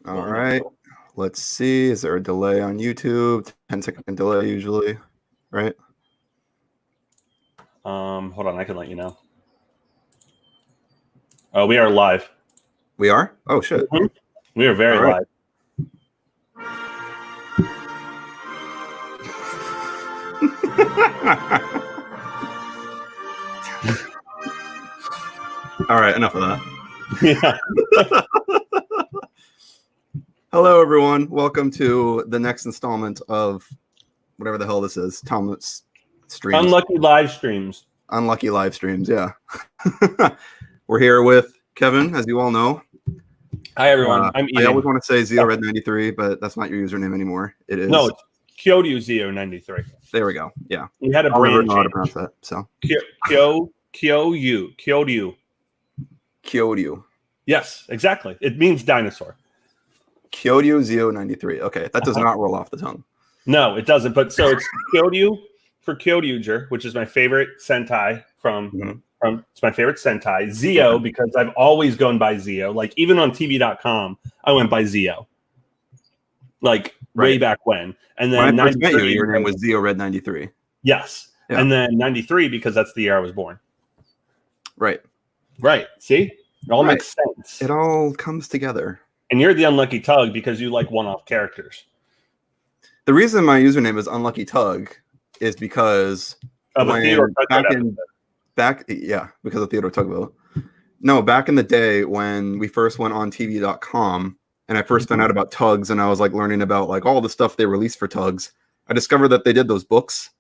All right. Let's see. Is there a delay on YouTube? 10-second delay usually, right? Hold on, I can let you know. Oh, we are live. We are? Oh, shit. Mm-hmm. We are very live. All right, enough of that. Yeah. Hello, everyone. Welcome to the next installment of whatever the hell this is. Thomas streams. Unlucky live streams. Unlucky live streams, yeah. We're here with Kevin, as you all know. Hi, everyone. I'm eating. I always want to say KyoryuZeo93, but that's not your username anymore. It is. No, it's KyoryuZeo93. There we go. Yeah. We had a I'll never brand know how to change. pronounce that. So. Kyoryu. Yes, exactly. It means dinosaur. KyoryuZeo93. Okay, that does not roll off the tongue. No, it doesn't. But so it's Kyoryu for KyoryuZer, which is my favorite Sentai from it's my favorite Sentai. Zeo, because I've always gone by Zeo. Like even on TV.com, I went by Zeo. Like way back when. And then when I first met you, your name was ZeoRed93. Yes. Yeah. And then 93 because that's the year I was born. Right. Right. See? It all makes sense. It all comes together. And you're the unlucky Tug because you like one-off characters. The reason my username is Unlucky Tug is because of a Theodore because of Theodore Tugboat. No, back in the day when we first went on TV.com and I first found out about tugs and I was like learning about like all the stuff they released for tugs, I discovered that they did those books.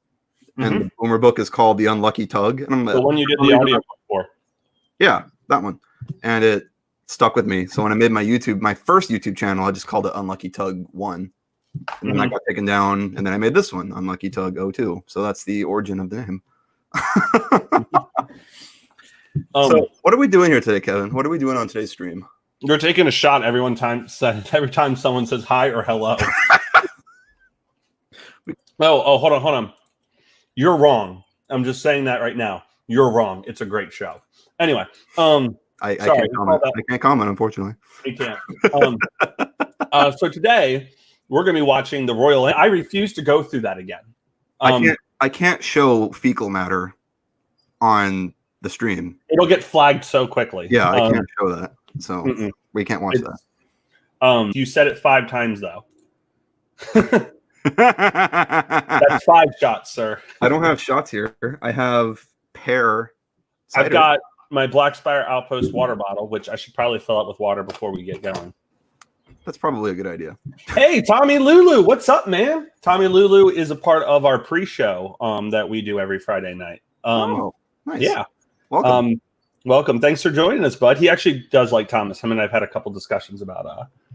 And the Boomer book is called The Unlucky Tug. And I'm the one you did the audio book for. Yeah, that one. And it stuck with me. So when I made my first YouTube channel, I just called it Unlucky Tug 1. And then I got taken down, and then I made this one, Unlucky Tug 02. So that's the origin of the name. So what are we doing here today, Kevin? What are we doing on today's stream? You're taking a shot every time someone says hi or hello. Hold on. You're wrong. I'm just saying that right now. You're wrong. It's a great show. Anyway, I can't comment. I can't comment, unfortunately. You can't. So today we're going to be watching the Royal. I refuse to go through that again. I can't show fecal matter on the stream. It'll get flagged so quickly. Yeah, I can't show that. So we can't watch that. You said it 5 times though. That's 5 shots, sir. I don't have shots here. I have pear cider. I've got my Black Spire Outpost water bottle, which I should probably fill up with water before we get going. That's probably a good idea. Hey, Tommy Lulu, what's up, man? Tommy Lulu is a part of our pre-show that we do every Friday night. Nice. Yeah. Welcome. Welcome. Thanks for joining us, bud. He actually does like Thomas. Him and I've had a couple discussions about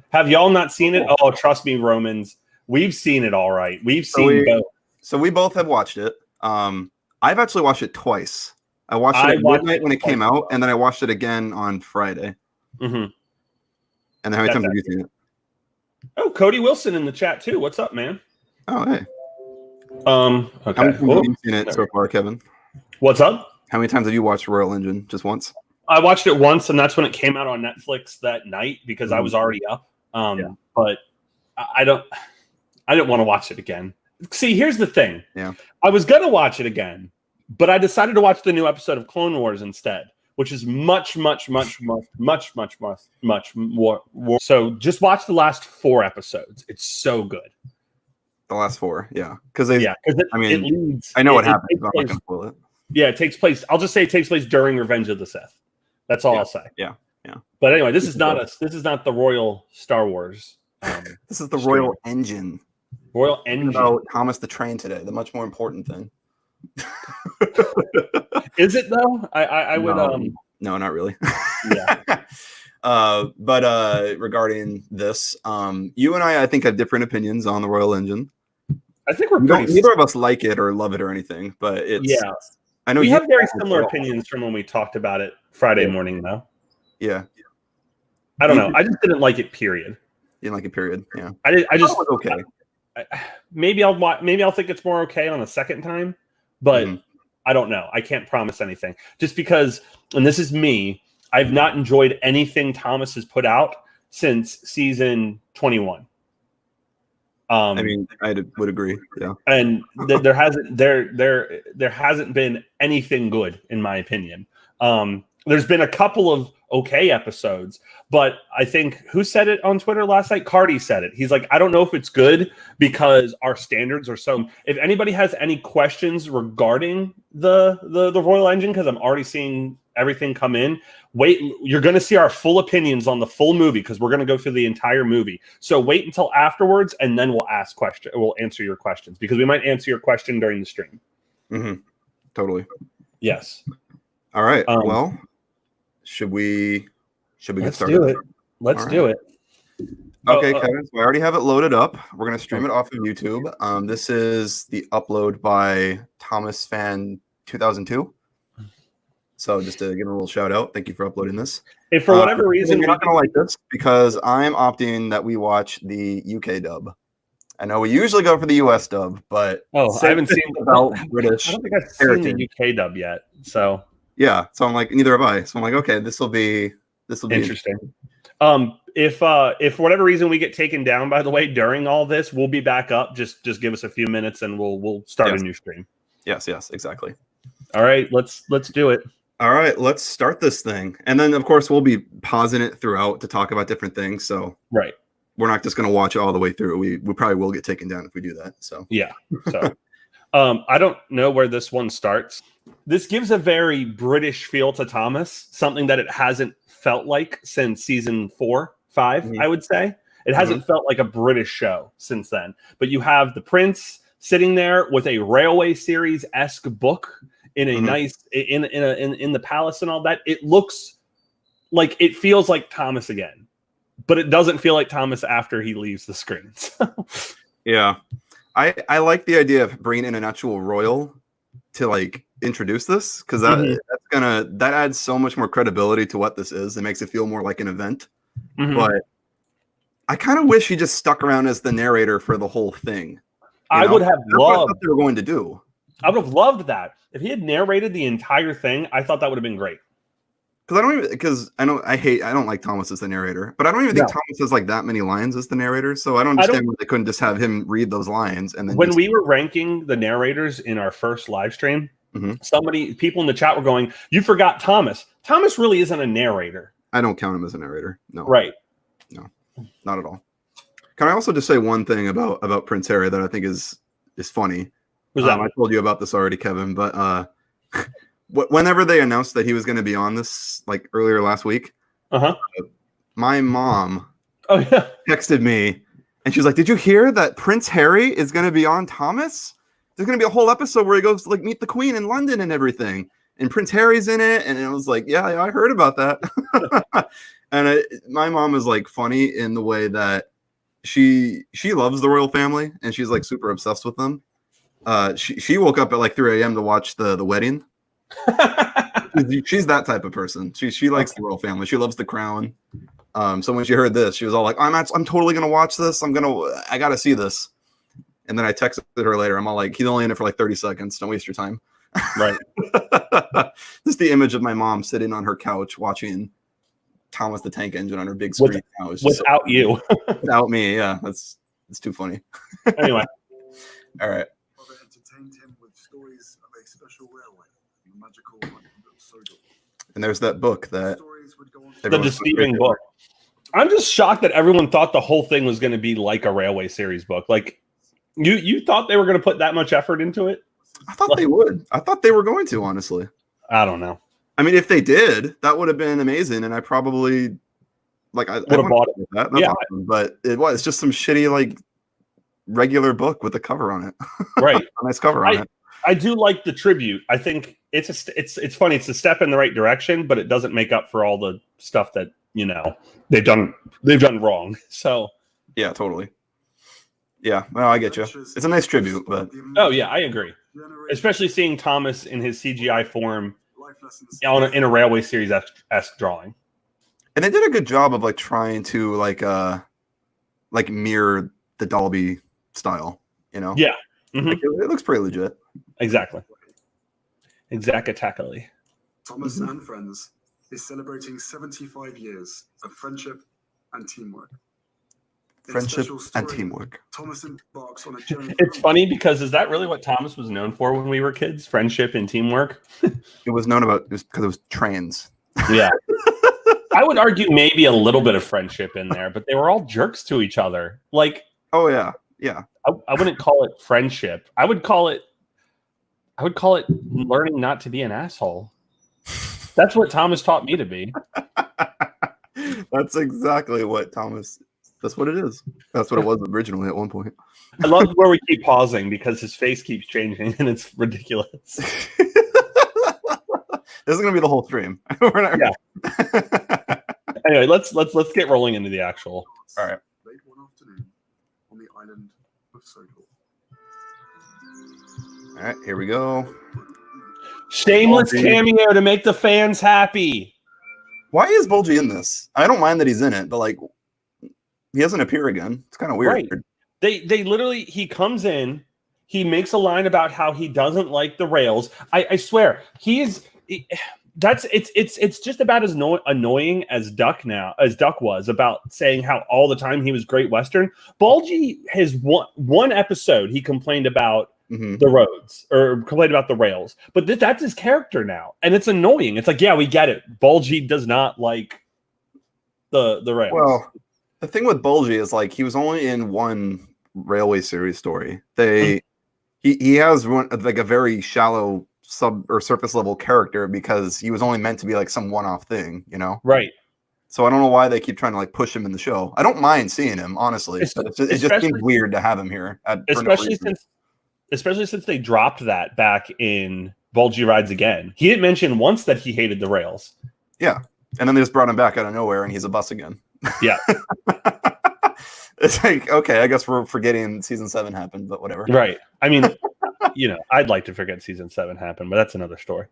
have y'all not seen it? Oh, trust me, Romans. We've seen it all right. We've seen both. So we both have watched it. I've actually watched it twice. I watched it at midnight when it came out, and then I watched it again on Friday. And then how many times have you seen it? Oh, Cody Wilson in the chat too. What's up, man? Oh, hey. Okay. How many times have you seen it so far, Kevin? What's up? How many times have you watched Royal Engine? Just once? I watched it once, and that's when it came out on Netflix that night because I was already up. But I didn't want to watch it again. See, here's the thing. Yeah. I was gonna watch it again, but I decided to watch the new episode of Clone Wars instead, which is much more. So just watch the last 4 episods. It's so good. The last 4, yeah. It leads. I know what happens. I'm not gonna spoil it. Yeah, it takes place. I'll just say it takes place during Revenge of the Sith. That's all I'll say. Yeah. But anyway, this is not This is not the Royal Star Wars. This is the Royal Engine. Royal Engine. About Thomas the Train today. The much more important thing. Is it though? I would. No, not really. Yeah. But regarding this, you and I think have different opinions on the Royal Engine. I think we're neither of us like it or love it or anything, but it's I know we have very similar opinions from when we talked about it Friday morning, though. Yeah. I don't know. I just didn't like it. Period. You didn't like it. Period. Yeah. I just was okay. Maybe I'll think it's more okay on a second time, but I don't know. I can't promise anything. Just because, and this is me, I've not enjoyed anything Thomas has put out since season 21. I mean, would agree. Yeah, and there hasn't been anything good, in my opinion. There's been a couple of okay episodes, but I think who said it on Twitter last night? Cardi said it. He's like, I don't know if it's good because our standards are so. If anybody has any questions regarding the Royal Engine, because I'm already seeing everything come in, wait, you're going to see our full opinions on the full movie because we're going to go through the entire movie. So wait until afterwards, and then we'll answer your questions, because we might answer your question during the stream. Mm-hmm. Totally. Yes. All right. Well, should we get started? Let's do it. Okay, Kevin. So I already have it loaded up. We're going to stream it off of YouTube. This is the upload by Thomas Fan 2002. So just to give a little shout out, thank you for uploading this. If for whatever reason you're not going to like this, because I'm opting that we watch the UK dub. I know we usually go for the US dub, but I haven't seen about British. I don't think I've seen the UK dub yet. So yeah, so I'm like, neither have I. So I'm like, okay, this will be interesting. If for whatever reason we get taken down, by the way, during all this, we'll be back up. Just give us a few minutes and we'll start a new stream. Yes, exactly. All right, let's do it. All right, let's start this thing. And then of course we'll be pausing it throughout to talk about different things. So right. We're not just going to watch it all the way through. We probably will get taken down if we do that. So yeah. So I don't know where this one starts. This gives a very British feel to Thomas, something that it hasn't felt like since season 4, 5, I would say. It hasn't felt like a British show since then. But you have the prince sitting there with a railway series-esque book in a nice in the palace and all that. It looks like, it feels like Thomas again, but it doesn't feel like Thomas after he leaves the screen. Yeah, I like the idea of bringing in an actual royal to like introduce this, because that adds so much more credibility to what this is. It makes it feel more like an event. But I kind of wish he just stuck around as the narrator for the whole thing. I would have loved what they were going to do. I would have loved that. If he had narrated the entire thing, I thought that would have been great. Because I don't like Thomas as the narrator, but I don't even think Thomas has like that many lines as the narrator. So I don't understand why they couldn't just have him read those lines. And then when we were ranking the narrators in our first live stream, people in the chat were going, "You forgot Thomas. Thomas really isn't a narrator." I don't count him as a narrator. No. Right. No, not at all. Can I also just say one thing about Prince Harry that I think is funny? I told you about this already, Kevin, but whenever they announced that he was going to be on this, like earlier last week, my mom texted me, and she was like, "Did you hear that Prince Harry is going to be on Thomas? There's going to be a whole episode where he goes to like meet the Queen in London and everything, and Prince Harry's in it." And I was like, "Yeah, I heard about that." And my mom is like funny in the way that she loves the royal family, and she's like super obsessed with them. She woke up at like 3 a.m. to watch the wedding. She's that type of person. She likes the royal family. She loves the crown. So when she heard this, she was all like, I'm totally gonna watch this. I gotta see this. And then I texted her later. I'm all like, he's only in it for like 30 seconds. Don't waste your time. Right. Just the image of my mom sitting on her couch watching Thomas the Tank Engine on her big screen. Without you. Without me, yeah. It's too funny. Anyway. All right. Entertained him with stories of a special railway, magical Sodor. And there's that book that the deceiving book. I'm just shocked that everyone thought the whole thing was going to be like a railway series book. Like you thought they were going to put that much effort into it? I thought they would. I thought they were going to, honestly. I don't know. I mean, if they did, that would have been amazing, and I probably would have bought it. That's awesome. But it's just some shitty like regular book with a cover on it. Right. A nice cover on it. I do like the tribute. I think it's funny. It's a step in the right direction, but it doesn't make up for all the stuff that they've done wrong. So yeah, totally. Yeah, well, I get you. It's a nice tribute, but oh yeah, I agree. Especially seeing Thomas in his CGI form in a railway series esque drawing. And they did a good job of like trying to like mirror the Dolby style, Yeah. Like, it looks pretty legit. Exactly. Exactly. Thomas and Friends is celebrating 75 years of friendship and teamwork. In a Friendship special and story, teamwork. Thomas embarks on a journey. It's funny because is that really what Thomas was known for when we were kids? Friendship and teamwork? It was known about because it was trains. Yeah. I would argue maybe a little bit of friendship in there, but they were all jerks to each other. Like, Oh yeah, yeah. I wouldn't call it friendship. I would call it learning not to be an asshole. That's what Thomas taught me to be. That's exactly what Thomas. That's what it is. That's what it was originally at one point. I love where we keep pausing because his face keeps changing and it's ridiculous. This is gonna be the whole stream. We're not. Yeah. Anyway, let's get rolling into the actual. All right. Late one afternoon on the island of Sodor. All right. Here we go. Shameless Bulgy. cameo to make the fans happy. Why is Bulgy in this? I don't mind that he's in it, but like, he doesn't appear again. It's kind of weird. Right. They literally, he comes in, he makes a line about how he doesn't like the rails. I swear, it's just about as annoying as Duck was about saying how all the time he was Great Western. Bulgy has one episode he complained about the roads or complained about the rails, but that's his character now, and it's annoying. It's like, yeah, we get it. Bulgy does not like the rails. Well, the thing with Bulgy is like he was only in one railway series story. He has one like a very shallow sub or surface level character because he was only meant to be like some one-off thing, you know? Right. So I don't know why they keep trying to like push him in the show. I don't mind seeing him, honestly. But it just seems weird to have him here. Especially since they dropped that back in Bulgy Rides Again. He didn't mention once that he hated the rails. Yeah. And then they just brought him back out of nowhere and he's a bus again. Yeah. It's like, okay, I guess we're forgetting season 7 happened, but whatever. Right. I mean, I'd like to forget season 7 happened, but that's another story.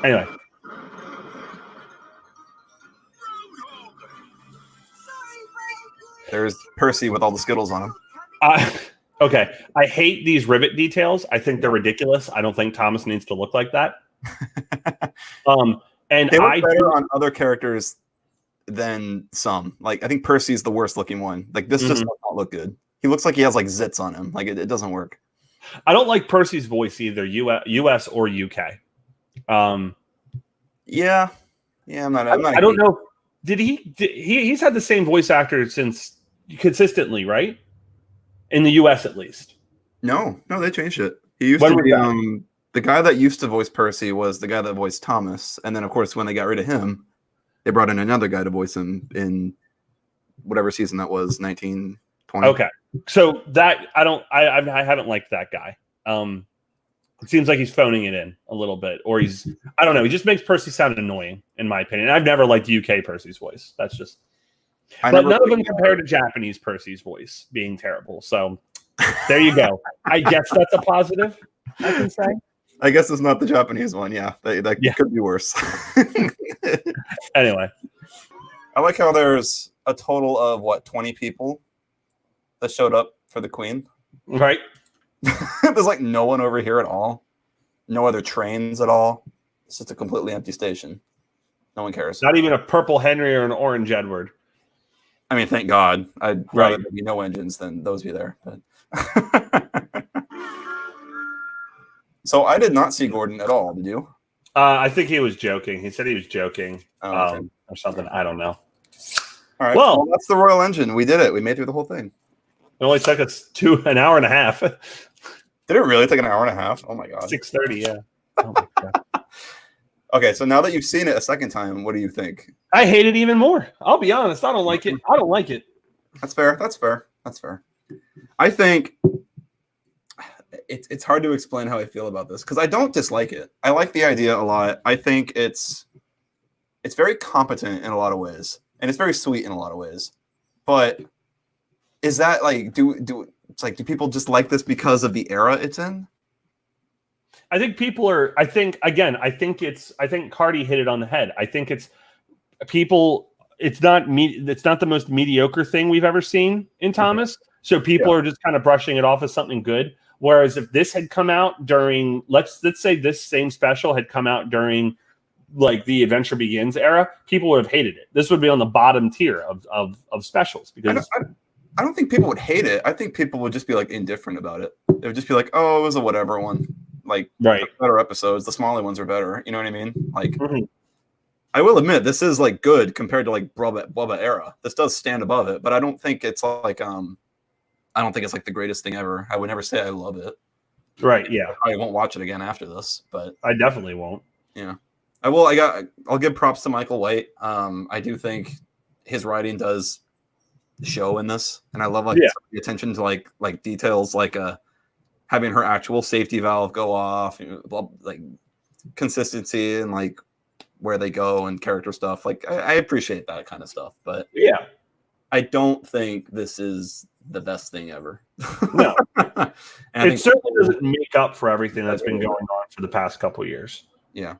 Anyway. There's Percy with all the Skittles on him. Okay. I hate these rivet details. I think they're ridiculous. I don't think Thomas needs to look like that. And they look better on other characters than some. Like, I think Percy's the worst looking one. Like, this just does not look good. He looks like he has like zits on him. Like, it doesn't work. I don't like Percy's voice either, US or UK. Yeah, I'm not. I don't know. He's had the same voice actor since consistently, right? In the US, at least. No, they changed it. He used to be the guy that used to voice Percy was the guy that voiced Thomas, and then of course when they got rid of him, they brought in another guy to voice him in whatever season that was, 1920. Okay, so that I haven't liked that guy. It seems like he's phoning it in a little bit, or I don't know. He just makes Percy sound annoying, in my opinion. I've never liked UK Percy's voice. That's just. But none of them compare to Japanese Percy's voice being terrible. So there you go. I guess that's a positive, I can say. I guess it's not the Japanese one. Yeah, that could be worse. Anyway. I like how there's a total of, 20 people that showed up for the Queen? Right. There's like no one over here at all. No other trains at all. It's just a completely empty station. No one cares. Not even a purple Henry or an orange Edward. I mean, thank God. I'd rather there be no engines than those be there. But so I did not see Gordon at all. Did you? I think he was joking. He said he was joking okay. Or something. I don't know. All right. Well, that's the Royal Engine. We did it. We made through the whole thing. It only took us an hour and a half. Did it really take an hour and a half? Oh my God. 6:30. Yeah. Oh my God. Okay, so now that you've seen it a second time, what do you think? I hate it even more. I'll be honest. I don't like it. I don't like it. That's fair. I think it's hard to explain how I feel about this because I don't dislike it. I like the idea a lot. I think it's very competent in a lot of ways, and it's very sweet in a lot of ways. But is that like do people just like this because of the era it's in? I think people are. I think Cardi hit it on the head. I think it's people. It's not the most mediocre thing we've ever seen in Thomas. So people are just kind of brushing it off as something good. Whereas if this had come out during, let's say this same special had come out during like the Adventure Begins era, people would have hated it. This would be on the bottom tier of specials because I don't think people would hate it. I think people would just be like indifferent about it. They would just be like, "Oh, it was a whatever one." Like, right, better episodes. The smaller ones are better. You know what I mean? Like, mm-hmm. I will admit this is like good compared to like Bubba era. This does stand above it, but I don't think it's like I don't think it's like the greatest thing ever. I would never say I love it. Right? Yeah, I won't watch it again after this, but I definitely won't. yeah, I will. I'll give props to Michael White. I do think his writing does show in this, and I love like the attention to like details, like having her actual safety valve go off, like consistency and like where they go and character stuff. Like I appreciate that kind of stuff, but yeah, I don't think this is the best thing ever. No, and it certainly doesn't make up for everything that's been going on for the past couple of years. Yeah,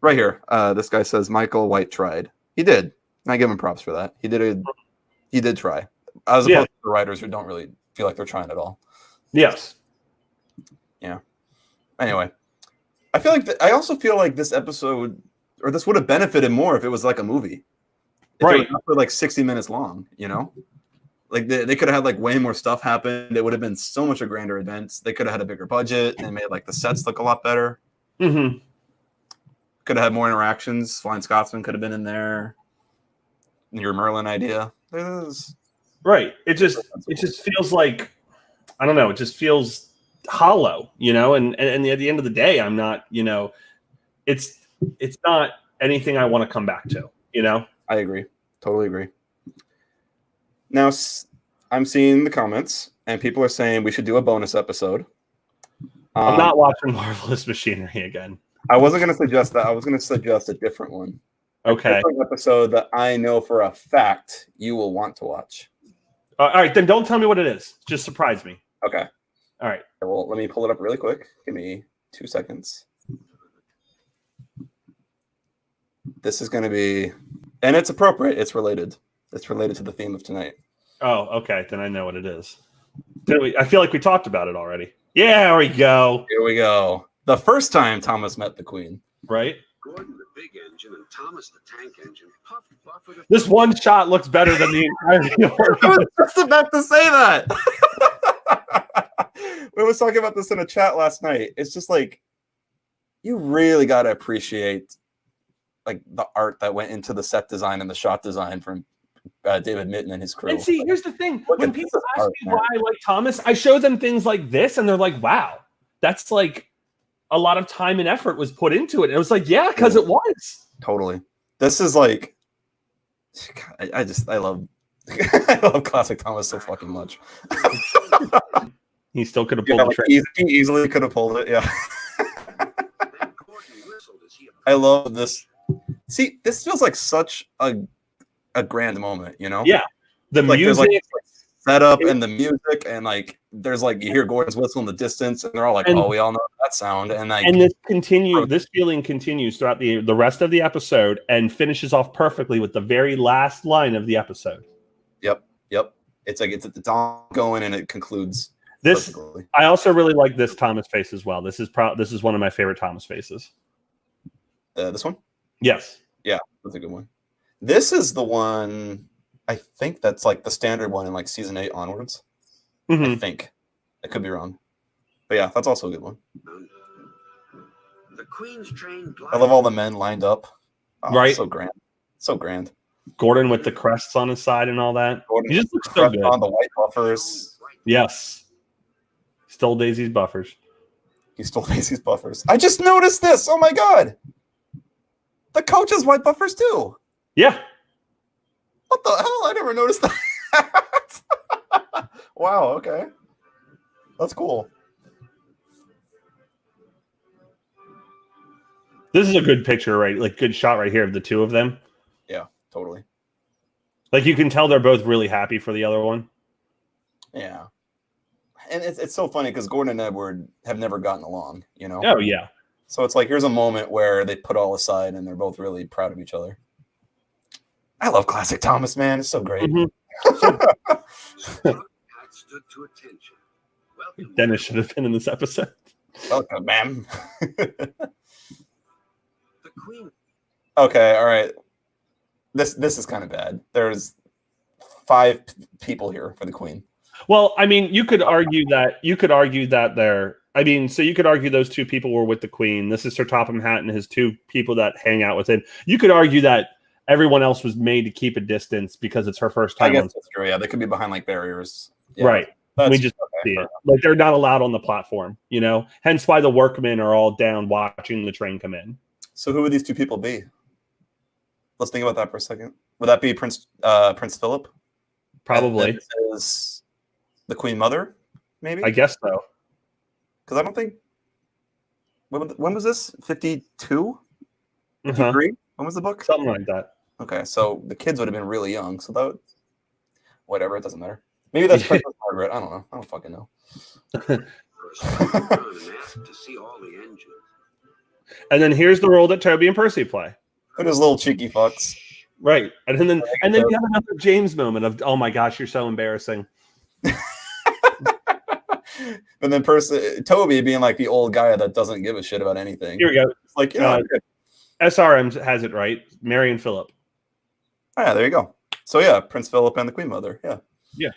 right here. This guy says Michael White tried. He did. And I give him props for that. He did try, as opposed to the writers who don't really feel like they're trying at all. Yes. Yeah. Anyway, I feel like I also feel like this episode, or this would have benefited more if it was like a movie. If right. It was for like 60 minutes long, you know? Like they could have had like way more stuff happen. It would have been so much a grander event. They could have had a bigger budget and made like the sets look a lot better. Mm-hmm. Could have had more interactions. Flying Scotsman could have been in there. Your Merlin idea. Right. It just feels like, I don't know, it just feels hollow, you know, and at the end of the day, I'm not, you know, it's not anything I want to come back to, you know? I agree. Totally agree. Now, I'm seeing the comments, and people are saying we should do a bonus episode. I'm not watching Marvelous Machinery again. I wasn't going to suggest that. I was going to suggest a different one. Okay. A different episode that I know for a fact you will want to watch. All right, then don't tell me what it is. Just surprise me. Okay. All right. Well, let me pull it up really quick. Give me 2 seconds. This is going to be, and it's appropriate. It's related. It's related to the theme of tonight. Oh, okay. Then I know what it is. I feel like we talked about it already. Yeah, there we go. Here we go. The first time Thomas met the Queen. Right? Gordon the big engine and Thomas the tank engine. This one shot looks better than the entire. I was just about to say that. We was talking about this in a chat last night. It's just like, you really got to appreciate like the art that went into the set design and the shot design from David Mitton and his crew. And see, here's the thing. When people ask me why I like Thomas, I show them things like this, and they're like, wow, that's like a lot of time and effort was put into it. And it was like, yeah, because it was. Totally. This is like, I love I love classic Thomas so fucking much. He still could have pulled the trick. He easily could have pulled it, yeah. I love this. See, this feels like such a grand moment, you know? Yeah. The like, music. There's like setup and the music, and like there's like you hear Gordon's whistle in the distance, and they're all like, "Oh, we all know that sound." And like, and this feeling continues throughout the rest of the episode, and finishes off perfectly with the very last line of the episode. Yep. It's like it's ongoing, and it concludes. This perfectly. I also really like this Thomas face as well. This is one of my favorite Thomas faces. This one? Yes. Yeah, that's a good one. This is the one. I think that's like the standard one in like season 8 onwards. Mm-hmm. I think. I could be wrong. But yeah, that's also a good one. The Queen's train. I love all the men lined up. Oh, right. So grand. So grand. Gordon with the crests on his side and all that. Gordon He just looks so good. on the white buffers. Yes. Stole Daisy's buffers. He stole Daisy's buffers. I just noticed this. Oh my god. The coach has white buffers too. Yeah. What the hell? I never noticed that. Wow, okay. That's cool. This is a good picture, right? Like good shot right here of the two of them. Yeah, totally. Like you can tell they're both really happy for the other one. Yeah. And it's so funny because Gordon and Edward have never gotten along, you know? Oh, yeah. So it's like here's a moment where they put all aside and they're both really proud of each other. I love classic Thomas, man. It's so great. Mm-hmm. Stood to attention. Welcome. Dennis should have been in this episode. Welcome, ma'am. The Queen. Okay, all right. This is kind of bad. There's 5 people here for the queen. Well, I mean, you could argue that they're. I mean, so you could argue those 2 people were with the queen. This is Sir Topham Hatt and his 2 people that hang out with him. You could argue that everyone else was made to keep a distance because it's her first time. I guess that's true. Yeah, they could be behind like barriers. Yeah, right. We just see it. Like they're not allowed on the platform, you know. Hence why the workmen are all down watching the train come in. So who would these 2 people be? Let's think about that for a second. Would that be Prince Philip? Probably. This is the Queen Mother, maybe? I guess so. Because I don't think... When was this? 52? 53? Uh-huh. When was the book? Something like that. Okay, so the kids would have been really young. So that would... Whatever, it doesn't matter. Maybe that's Princess Margaret. I don't know. I don't fucking know. And then here's the role that Toby and Percy play. They're just little cheeky fucks. Right. And then you have another James moment of, oh my gosh, you're so embarrassing. And then Toby being like the old guy that doesn't give a shit about anything. Here we go. It's like, you know, SRM has it right. Mary and Philip. Oh, yeah, there you go. So yeah, Prince Philip and the Queen Mother. Yeah. Yeah.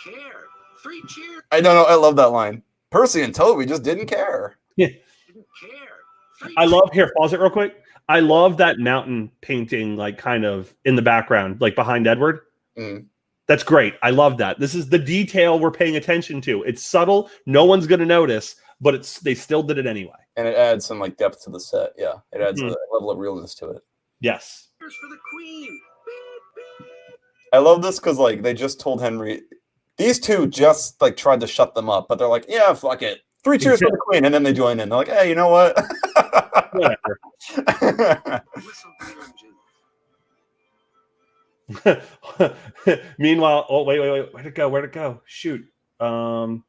Care. 3 cheers. I don't know. I love that line. Percy and Toby just didn't care. Yeah. Didn't care. I love, here, pause it real quick. I love that mountain painting, like kind of in the background, like behind Edward. Mm. That's great. I love that. This is the detail we're paying attention to. It's subtle. No one's going to notice, but they still did it anyway. And it adds some like depth to the set. Yeah. It adds a level of realness to it. Yes. Cheers for the queen. I love this because like they just told Henry, these 2 just like tried to shut them up, but they're like, yeah, fuck it. 3 cheers for the queen. And then they join in. They're like, hey, you know what? Whatever. Meanwhile, oh wait, where'd it go? Shoot. It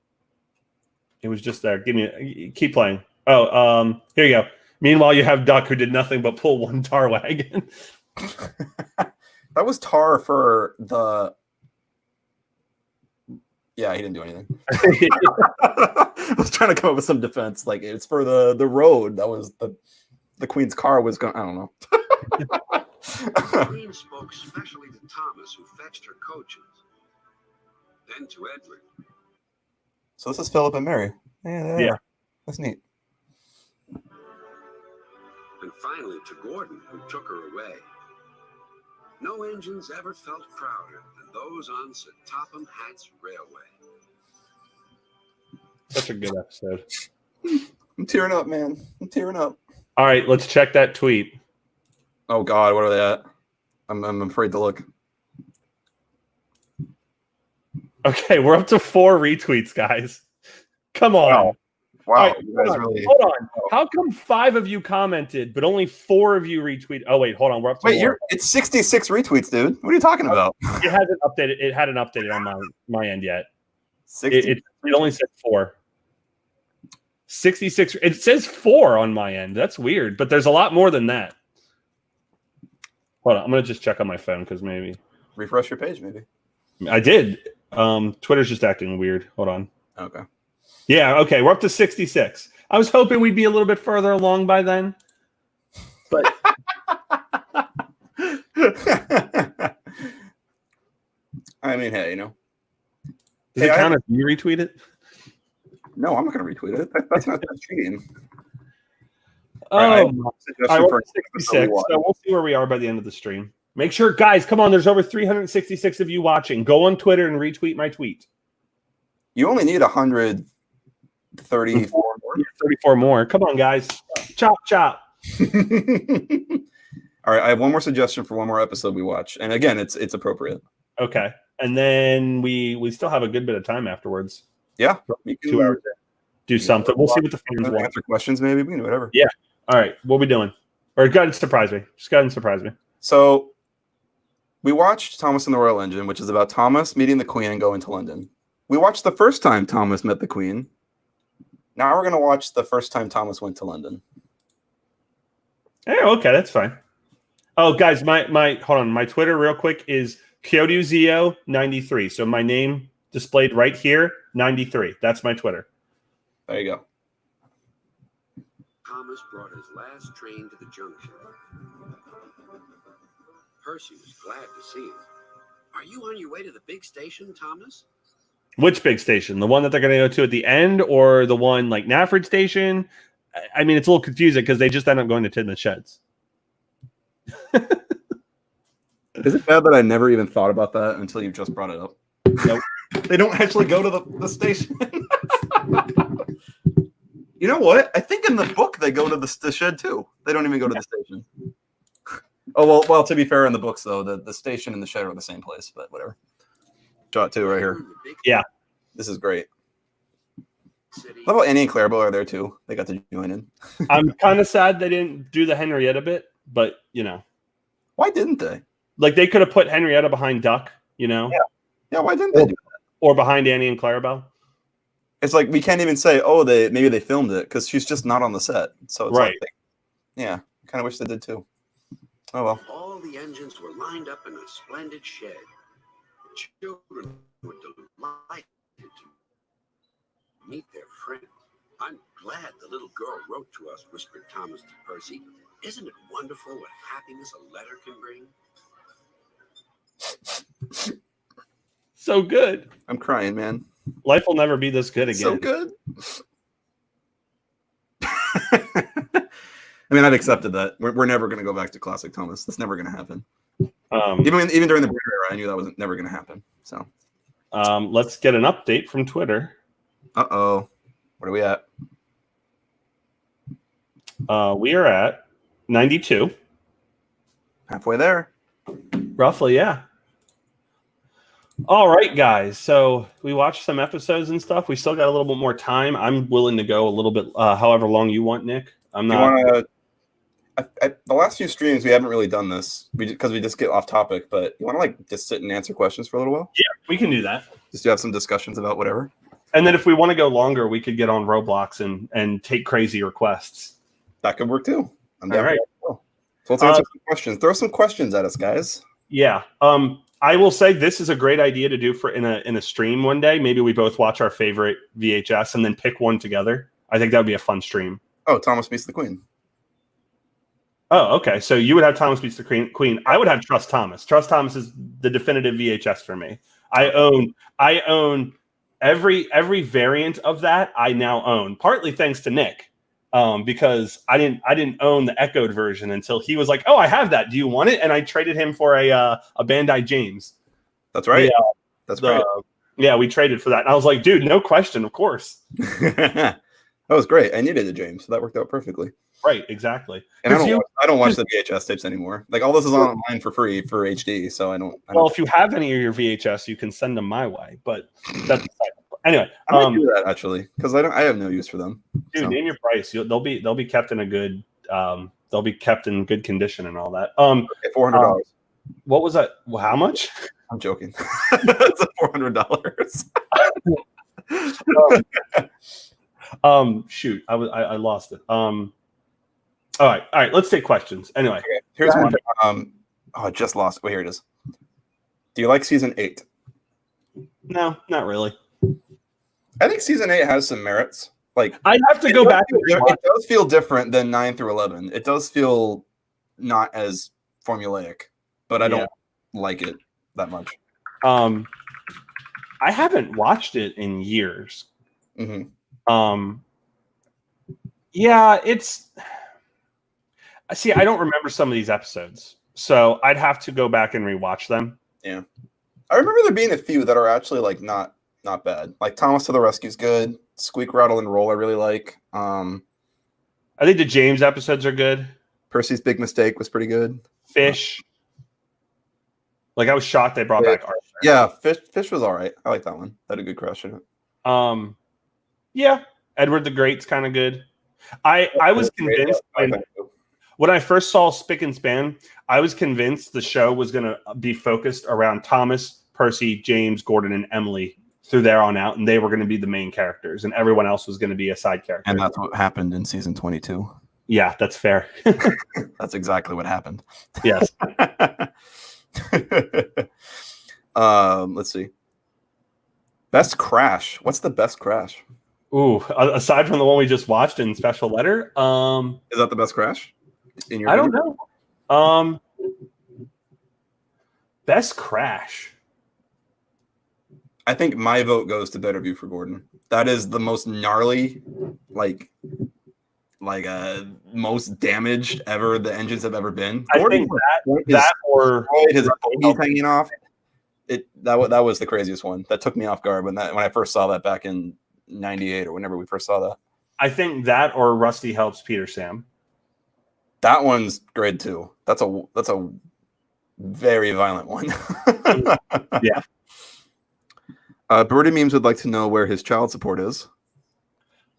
was just there. Keep playing. Oh, here you go. Meanwhile, you have Duck who did nothing but pull 1 tar wagon. That was tar for the... Yeah, he didn't do anything. I was trying to come up with some defense. Like, it's for the road. That was the Queen's car was going... I don't know. The Queen spoke specially to Thomas, who fetched her coaches. Then to Edward. So this is Philip and Mary. Yeah. That's neat. And finally to Gordon, who took her away. No engines ever felt prouder than those on Sir Topham Hatt's railway. Such a good episode. I'm tearing up, man. I'm tearing up. All right, let's check that tweet. Oh God, what are they at? I'm afraid to look. Okay, we're up to 4 retweets, guys. Come on. Wow. Right, You guys really... hold on. How come 5 of you commented, but only 4 of you retweeted? Oh, wait, hold on. We're up to more. It's 66 retweets, dude. What are you talking about? It hasn't updated. It hadn't updated on my end yet. 60? It only said 4. 66. It says 4 on my end. That's weird, but there's a lot more than that. Hold on. I'm going to just check on my phone because maybe. Refresh your page, maybe. I did. Twitter's just acting weird. Hold on. Okay. Yeah, okay. We're up to 66. I was hoping we'd be a little bit further along by then. But I mean, hey, you know. does it count if you retweet it? No, I'm not going to retweet it. That's not cheating. Oh, all right, we're at 66. So we'll see where we are by the end of the stream. Make sure, guys, come on. There's over 366 of you watching. Go on Twitter and retweet my tweet. You only need 134 more. 34 more. Come on, guys. Chop, chop. All right, I have one more suggestion for one more episode we watch. And again, it's appropriate. Okay. And then we still have a good bit of time afterwards. Yeah. 2 hours in. Do something. We'll see what the fans want. Answer questions, maybe. We can do whatever. Yeah. All right. What are we doing? Or go ahead and surprise me. Just go ahead and surprise me. So we watched Thomas and the Royal Engine, which is about Thomas meeting the Queen and going to London. We watched the first time Thomas met the Queen. Now we're going to watch the first time Thomas went to London. Hey, okay, that's fine. Oh, guys, my hold on. My Twitter real quick is KyoryuZeo93. So my name displayed right here, 93. That's my Twitter. There you go. Thomas brought his last train to the junction. Percy was glad to see him. Are you on your way to the big station, Thomas? Which big station? The one that they're going to go to at the end, or the one like Nafford Station? I mean, it's a little confusing because they just end up going to Tin the Sheds. Is it bad that I never even thought about that until you just brought it up? Nope. They don't actually go to the station. You know what? I think in the book they go to the shed too. They don't even go to the station. Oh well. To be fair, in the books though, the station and the shed are the same place. But whatever. Shot two right here. Yeah, this is great. How about Annie and Clairbo are there too? They got to join in. I'm kind of sad they didn't do the Henrietta bit, but you know, why didn't they? Like they could have put Henrietta behind Duck, you know? Yeah. Why didn't they do that? Or behind Annie and Clarabelle. It's like we can't even say, oh, maybe they filmed it because she's just not on the set. So it's right. Like, yeah, I kind of wish they did too. Oh well. All the engines were lined up in a splendid shed. The children were delighted to meet their friend. I'm glad the little girl wrote to us, whispered Thomas to Percy. Isn't it wonderful what happiness a letter can bring? So good. I'm crying, man. Life will never be this good again. So good. I mean, I've accepted that. We're never going to go back to classic Thomas. That's never going to happen. Even during the British era, I knew that was never going to happen. So, let's get an update from Twitter. Uh-oh. What are we at? We are at 92. Halfway there. Roughly, yeah. All right, guys. So we watched some episodes and stuff. We still got a little bit more time. I'm willing to go a little bit, however long you want, Nick. I'm not. The last few streams, we haven't really done this because we just get off topic. But you want to like just sit and answer questions for a little while? Yeah, we can do that. Just to have some discussions about whatever. And then if we want to go longer, we could get on Roblox and take crazy requests. That could work too. All right. So let's answer some questions. Throw some questions at us, guys. Yeah. I will say this is a great idea to do for in a stream one day. Maybe we both watch our favorite VHS and then pick one together. I think that would be a fun stream. Oh, Thomas Meets the Queen. Oh, okay. So you would have Thomas Meets the Queen. I would have Trust Thomas. Trust Thomas is the definitive VHS for me. I own every variant of that. I now own, partly thanks to Nick, because I didn't own the echoed version until he was like, "Oh, I have that. Do you want it?" And I traded him for a Bandai James. That's right. That's right. Yeah, we traded for that. And I was like, "Dude, no question, of course." That was great. I needed a James, so that worked out perfectly. Right, exactly. And I don't watch the VHS tapes anymore. Like all this is online for free for HD, so I don't. Well, if you have any of your VHS, you can send them my way. But that's anyway. I might do that actually because I have no use for them. Dude, name your price. They'll be kept in a good. They'll be kept in good condition and all that. Okay, $400. What was that? Well, how much? I'm joking. It's $400. Shoot, I lost it. All right. Let's take questions. Anyway, okay, here's one. I just lost it. Wait, here it is. Do you like season 8? No, not really. I think season 8 has some merits. Like I'd have to go back. It does feel different than 9 through 11. It does feel not as formulaic, but I don't like it that much. I haven't watched it in years. Mm-hmm. Yeah, it's. See, I don't remember some of these episodes, so I'd have to go back and rewatch them. Yeah, I remember there being a few that are actually like not bad. Like Thomas to the Rescue's good. Squeak, Rattle, and Roll I really like. I think the James episodes are good. Percy's Big Mistake was pretty good. Fish. Like I was shocked they brought back Arthur. Yeah, Fish was all right. I like that one. Had a good crush in it. Yeah, Edward the Great's kind of good. I was convinced when I first saw Spick and Span, I was convinced the show was going to be focused around Thomas, Percy, James, Gordon, and Emily through there on out, and they were going to be the main characters, and everyone else was going to be a side character. And that's what happened in season 22. Yeah, that's fair. That's exactly what happened. Yes. Let's see. Best crash. What's the best crash? Ooh, aside from the one we just watched in Special Letter, Is that the best Crash? In your I don't opinion? know. Best Crash. I think my vote goes to Better View for Gordon. That is the most gnarly, like most damaged ever the engines have ever been. I think that or his bogies hanging off. That was the craziest one. That took me off guard when I first saw that back in '98 or whenever we first saw that. I think that or Rusty helps Peter Sam. That one's grade 2. That's a very violent one. Yeah. Birdie Memes would like to know where his child support is.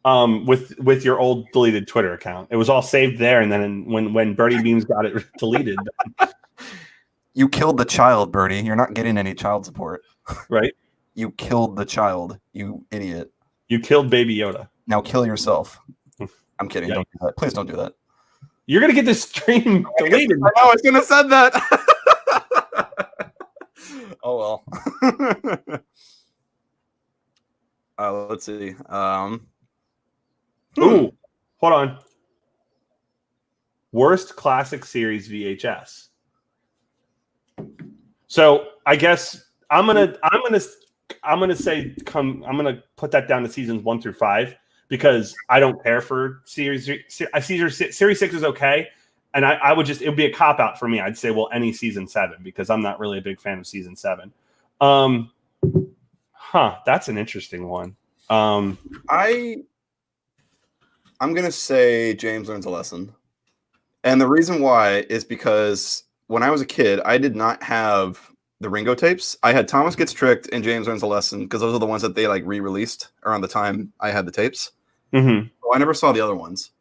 With your old deleted Twitter account. It was all saved there, and then when Birdie Memes got it deleted. You killed the child, Birdie. You're not getting any child support. Right? You killed the child, you idiot. You killed Baby Yoda. Now kill yourself. I'm kidding. Yeah. Don't do that. Please don't do that. You're going to get this stream deleted. I know, I was going to have said that. Oh, well. Let's see. Ooh, hold on. Worst classic series VHS. So I guess I'm gonna put that down to seasons 1 through 5 because I don't care for series 6 is okay, and it would be a cop out for me. I'd say any season 7 because I'm not really a big fan of season 7. That's an interesting one. I'm gonna say James Learns a Lesson, and the reason why is because when I was a kid, I did not have the Ringo tapes. I had Thomas Gets Tricked and James Learns a Lesson because those are the ones that they re-released around the time I had the tapes. Mm-hmm. So I never saw the other ones,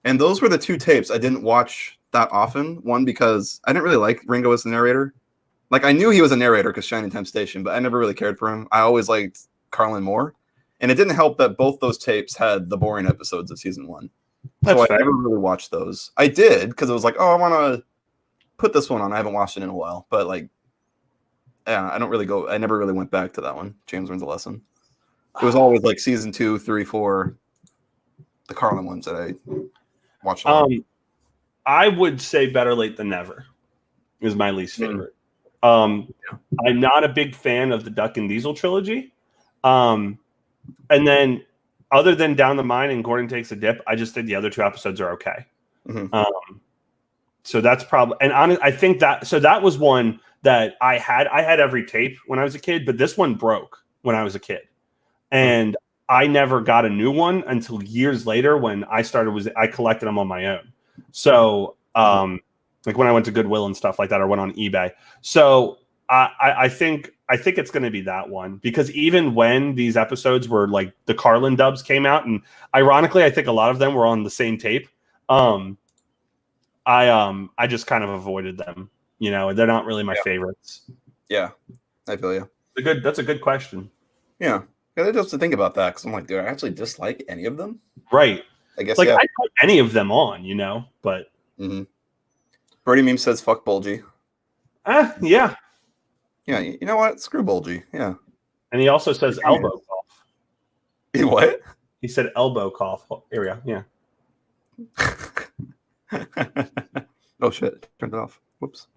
and those were the 2 tapes I didn't watch that often. One because I didn't really like Ringo as the narrator. I knew he was a narrator because Shining Time Station, but I never really cared for him. I always liked Carlin more. And it didn't help that both those tapes had the boring episodes of season 1. So I never really watched those. I did because it was I want to put this one on. I haven't watched it in a while. But I never really went back to that one. James Learns a Lesson. It was always season 2, 3, 4, the Carlin ones that I watched. I would say Better Late Than Never is my least favorite. I'm not a big fan of the Duck and Diesel trilogy. And then, other than Down the Mine and Gordon Takes a Dip, I just think the other 2 episodes are okay. Mm-hmm. So that's probably, and I think that was one that I had every tape when I was a kid, but this one broke when I was a kid, and I never got a new one until years later when I collected them on my own. So, when I went to Goodwill and stuff like that, or went on eBay. So I think it's going to be that one because even when these episodes were the Carlin dubs came out, and ironically, I think a lot of them were on the same tape. I just kind of avoided them. They're not really my favorites. Yeah, I feel you. That's a good question. Yeah, I just have to think about that because I'm do I actually dislike any of them? Right. I guess I put any of them on, but. Mm-hmm. Birdie Meme says fuck Bulgy. Yeah. Yeah, you know what? Screw Bulgy. Yeah. And he also says elbow cough. What? He said elbow cough area. Yeah. Oh, shit. Turned it off. Whoops.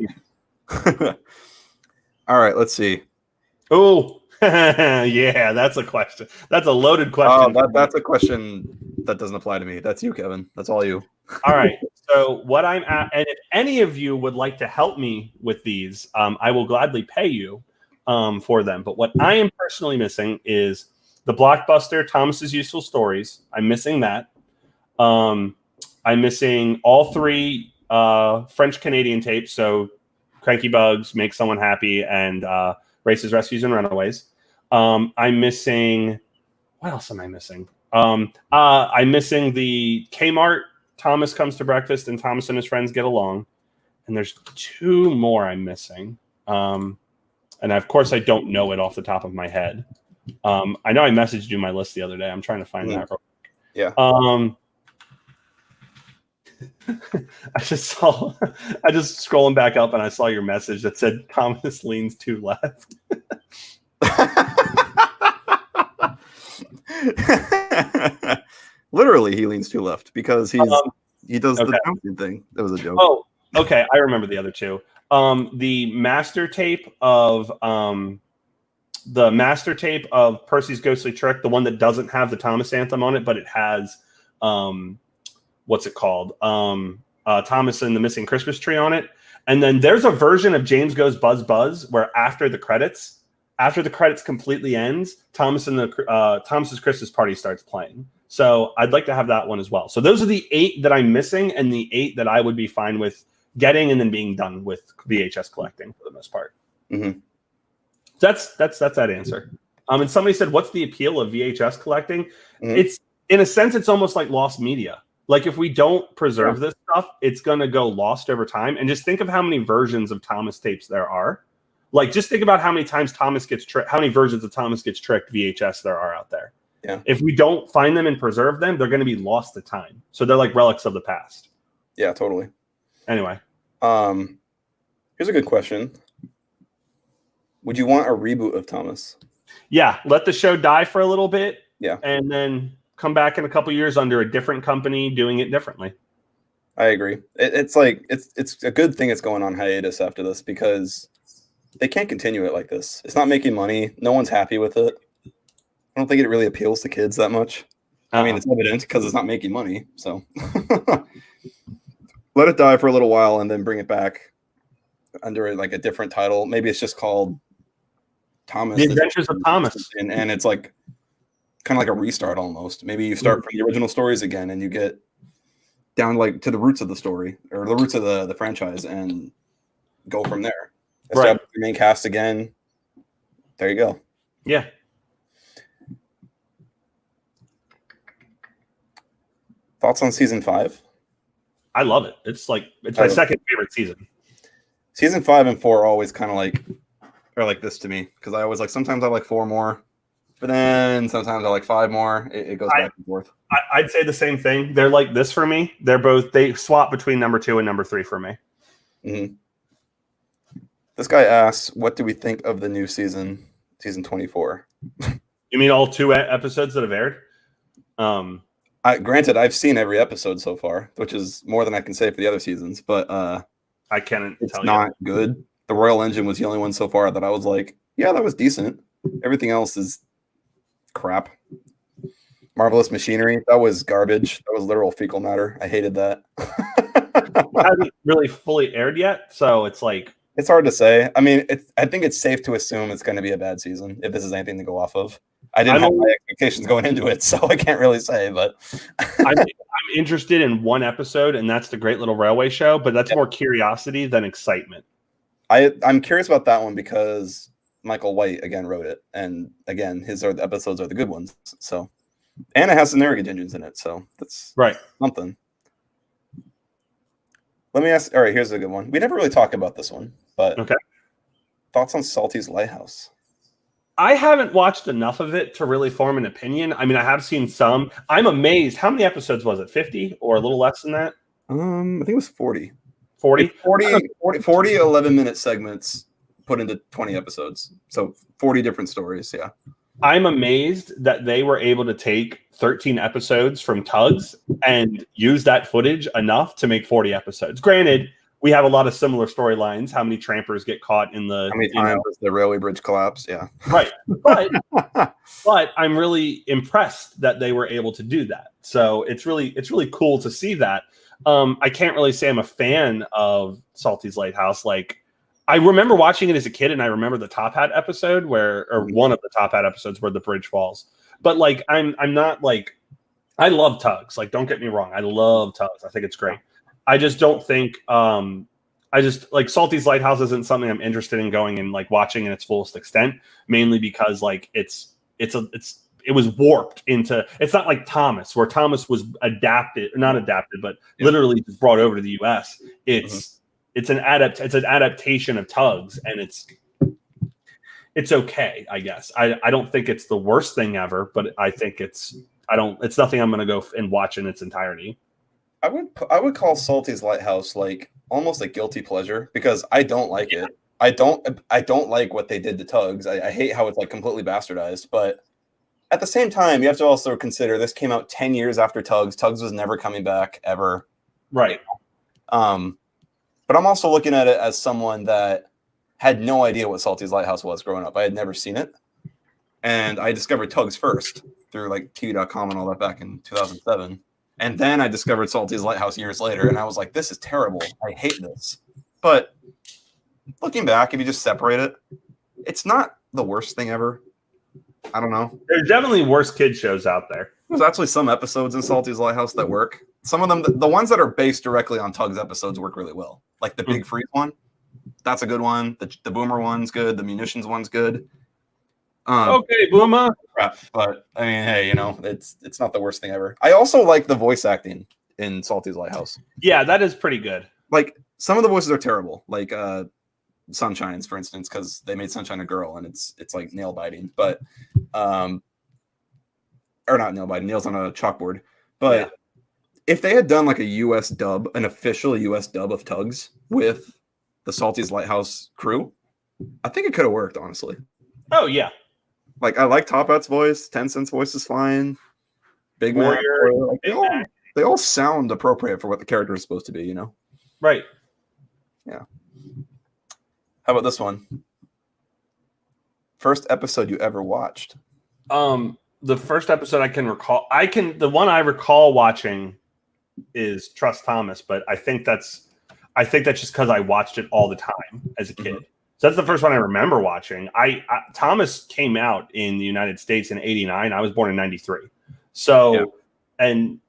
All right, let's see. Oh, yeah, that's a question. That's a loaded question. That's a question that doesn't apply to me. That's you, Kevin. That's all you. All right. So what I'm at, and if any of you would like to help me with these, I will gladly pay you for them. But what I am personally missing is the blockbuster Thomas's Useful Stories. I'm missing that. I'm missing all 3 French Canadian tapes. So Cranky Bugs, Make Someone Happy, and Races, Rescues, and Runaways. I'm missing. What else am I missing? I'm missing the Kmart Thomas Comes to Breakfast and Thomas and His Friends Get Along. And there's 2 more I'm missing. And of course, I don't know it off the top of my head. I know I messaged you my list the other day. I'm trying to find that real quick. Yeah. I just scrolling back up and I saw your message that said Thomas leans 2 left. Literally, he leans to left because he does okay. the bouncing thing. That was a joke. Oh, okay. I remember the other two. The master tape of Percy's Ghostly Trick, the one that doesn't have the Thomas anthem on it, but it has what's it called? Thomas and the Missing Christmas Tree on it. And then there's a version of James Goes Buzz Buzz where after the credits completely ends, Thomas's Christmas Party starts playing. So I'd like to have that one as well. So those are the 8 that I'm missing, and the 8 that I would be fine with getting and then being done with VHS collecting for the most part. Mm-hmm. That's that answer. And somebody said, "What's the appeal of VHS collecting?" Mm-hmm. It's in a sense, it's almost like lost media. Like if we don't preserve this stuff, it's gonna go lost over time. And just think of how many versions of Thomas tapes there are. Like just think about how many times Thomas gets tricked, how many versions of Thomas Gets Tricked VHS there are out there. Yeah. If we don't find them and preserve them, they're going to be lost to time. So they're like relics of the past. Yeah, totally. Anyway. Here's a good question. Would you want a reboot of Thomas? Yeah. Let the show die for a little bit. Yeah. And then come back in a couple years under a different company doing it differently. I agree. It's like, it's a good thing it's going on hiatus after this because they can't continue it like this. It's not making money. No one's happy with it. I don't think it really appeals to kids that much. I mean, it's evident because it's not making money. So let it die for a little while and then bring it back under like a different title. Maybe it's just called Thomas. The Adventures of Thomas. And it's like kind of like a restart almost. Maybe you start from the original stories again and you get down like to the roots of the story or the roots of the franchise and go from there. Establish the main cast again. There you go. Yeah. Thoughts on season 5? I love it. It's my second favorite season. Season 5 and 4 are always kind of like this to me because I always like sometimes I like 4 more, but then sometimes I like 5 more. It goes back and forth. I'd say the same thing. They're like this for me. They swap between number 2 and number 3 for me. Mm-hmm. This guy asks, "What do we think of the new season 24?" You mean all 2 episodes that have aired? Granted, I've seen every episode so far, which is more than I can say for the other seasons, but I can't it's tell you. not good. The Royal Engine was the only one so far that I was like, yeah, that was decent. Everything else is crap. Marvelous Machinery, that was garbage. That was literal fecal matter. I hated that. It hasn't really fully aired yet, so it's like it's hard to say. I mean, I think it's safe to assume it's going to be a bad season if this is anything to go off of. I didn't have my expectations going into it, so I can't really say. But I'm interested in one episode, and that's the Great Little Railway Show. But that's more curiosity than excitement. I'm curious about that one because Michael White again wrote it, and again his episodes are the good ones. So, and it has some narrative engines in it, so that's something. Let me ask. All right, here's a good one. We never really talk about this one, but thoughts on Salty's Lighthouse? I haven't watched enough of it to really form an opinion. I mean, I have seen some. I'm amazed. How many episodes was it? 50 or a little less than that? I think it was 40. 40? 40 11-minute segments put into 20 episodes. So 40 different stories, yeah. I'm amazed that they were able to take 13 episodes from Tugs and use that footage enough to make 40 episodes. Granted, we have a lot of similar storylines. How many trampers get caught in the... How many times does the railway bridge collapse? Yeah. Right. But I'm really impressed that they were able to do that. So it's really cool to see that. I can't really say I'm a fan of Salty's Lighthouse. Like, I remember watching it as a kid, and I remember the Top Hat episode or one of the Top Hat episodes where the bridge falls. But like, I'm not like... I love Tugs. Like, don't get me wrong. I love Tugs. I think it's great. I just don't think Salty's Lighthouse isn't something I'm interested in going and like watching in its fullest extent, mainly because like it was warped into, it's not like Thomas, where Thomas was not adapted, but literally just brought over to the US. It's an adaptation of Tugs, and it's okay, I guess. I don't think it's the worst thing ever, but I think it's nothing I'm going to go and watch in its entirety. I would call Salty's Lighthouse like almost a guilty pleasure because I don't like it. I don't like what they did to Tugs. I hate how it's like completely bastardized, but at the same time, you have to also consider this came out 10 years after Tugs. Tugs was never coming back ever. Right. But I'm also looking at it as someone that had no idea what Salty's Lighthouse was growing up. I had never seen it. And I discovered Tugs first through like TV.com and all that back in 2007. And then I discovered Salty's Lighthouse years later. And I was like, this is terrible. I hate this. But looking back, if you just separate it, it's not the worst thing ever. I don't know. There's definitely worse kid shows out there. There's actually some episodes in Salty's Lighthouse that work. Some of them, the ones that are based directly on Tugs episodes work really well. Like the Big Freeze one. That's a good one. The Boomer one's good. The Munitions one's good. Okay, Boomer. Crap. But I mean, hey, it's not the worst thing ever. I also like the voice acting in Salty's Lighthouse. Yeah, that is pretty good. Like some of the voices are terrible. Like Sunshine's, for instance, because they made Sunshine a girl and it's like nail biting. But or not nail biting, nails on a chalkboard. But yeah. If they had done like a US dub, an official US dub of Tugs with the Salty's Lighthouse crew, I think it could have worked, honestly. Oh, yeah. Like, I like Top Hat's voice. Tencent's voice is fine. Big Warrior. Like, they all sound appropriate for what the character is supposed to be, Right. Yeah. How about this one? First episode you ever watched? The first episode I can recall, the one I recall watching is Trust Thomas, but I think that's just because I watched it all the time as a kid. Mm-hmm. So that's the first one I remember watching. Thomas came out in the United States in '89. I was born in '93. So, and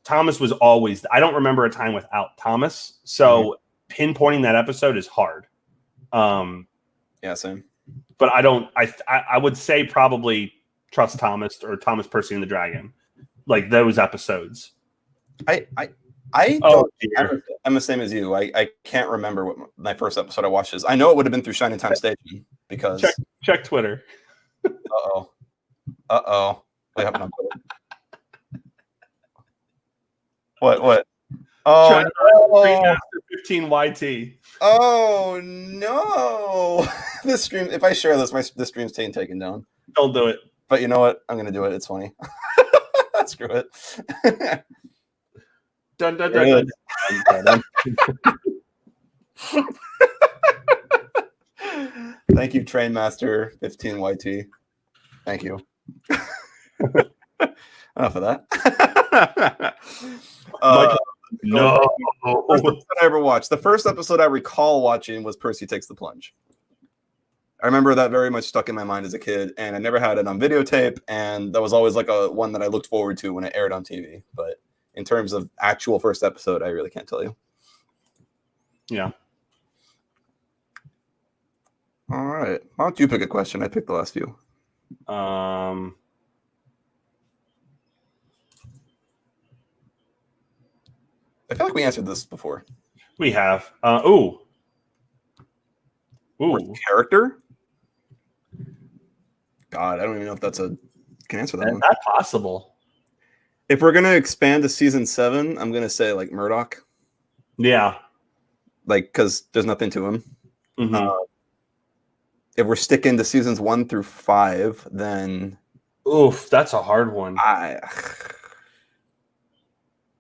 Thomas was always, I don't remember a time without Thomas. So pinpointing that episode is hard. Yeah, same. But I would say probably Trust Thomas or Thomas Percy and the Dragon, like those episodes. I'm the same as you. I can't remember what my first episode I watched is. I know it would have been through Shining Time Station because check Twitter. Uh-oh. What happened on Twitter? What? Oh, no. 15 YT. Oh no. This stream, if I share this, the stream's taken down. Don't do it. But you know what? I'm gonna do it. It's funny. Screw it. Dun, dun, dun, dun, dun. Thank you, Trainmaster 15 YT. Thank you. Enough of that. No. First episode I ever watched. The first episode I recall watching was Percy Takes the Plunge. I remember that very much stuck in my mind as a kid, and I never had it on videotape, and that was always like one that I looked forward to when it aired on TV. But in terms of actual first episode, I really can't tell you. Yeah. All right. Why don't you pick a question? I picked the last few. I feel like we answered this before. We have. Ooh. Worst character? God, I don't even know if can answer that one. That's possible. If we're gonna expand to season 7, I'm gonna say like Murdoch. Yeah. Like, because there's nothing to him. Mm-hmm. If we're sticking to seasons 1 through 5, then oof, that's a hard one.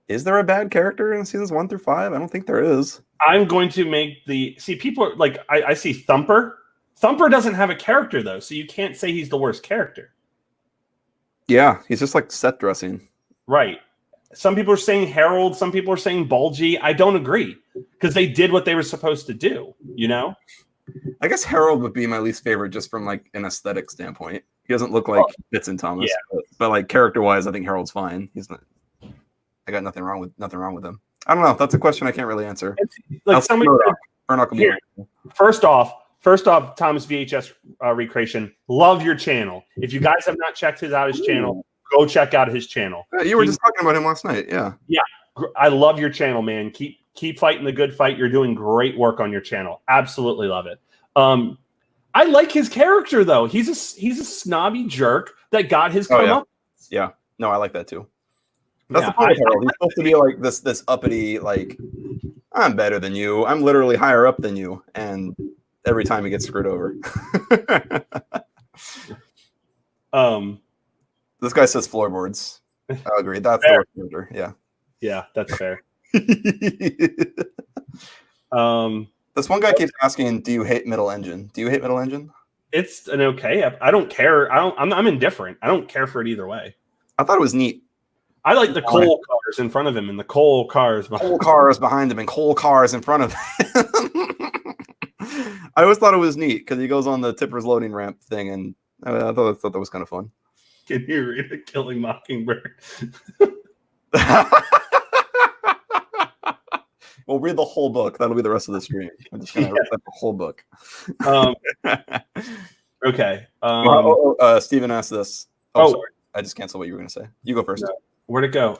Is there a bad character in seasons 1 through 5? I don't think there is. I'm going to make people are like I see Thumper. Thumper doesn't have a character though, so you can't say he's the worst character. Yeah, he's just like set dressing. Right. Some people are saying Harold, some people are saying Bulgy. I don't agree because they did what they were supposed to do, I guess Harold would be my least favorite just from like an aesthetic standpoint. He doesn't look like Fitz and Thomas, but like character-wise, I think Harold's fine. He's not. I got nothing wrong with him. I don't know. That's a question I can't really answer. Like First off, Thomas VHS Recreation, love your channel. If you guys have not checked his channel, go check out his channel. Yeah, you were just talking about him last night. Yeah. Yeah. I love your channel, man. Keep fighting the good fight. You're doing great work on your channel. Absolutely love it. I like his character though. He's a snobby jerk that got his come up. Yeah. No, I like that too. That's the point of Harold. He's supposed to be like this uppity, like, I'm better than you. I'm literally higher up than you. And every time he gets screwed over. This guy says floorboards. I agree. That's Fair. the worst character. Yeah. Yeah, that's fair. This one guy keeps asking, "Do you hate Middle Engine? Do you hate Middle Engine?" It's an okay. I don't care. I'm indifferent. I don't care for it either way. I thought it was neat. I like the coal cars in front of him and the coal cars behind Coal cars behind him and coal cars in front of him. I always thought it was neat because he goes on the Tipper's loading ramp thing, and I thought that was kind of fun. Can you read a Killing Mockingbird? We'll read the whole book. That'll be the rest of the stream. I'm just gonna read the whole book. Okay. Steven asked this. Sorry. I just canceled what you were gonna say. You go first. No. Where'd it go?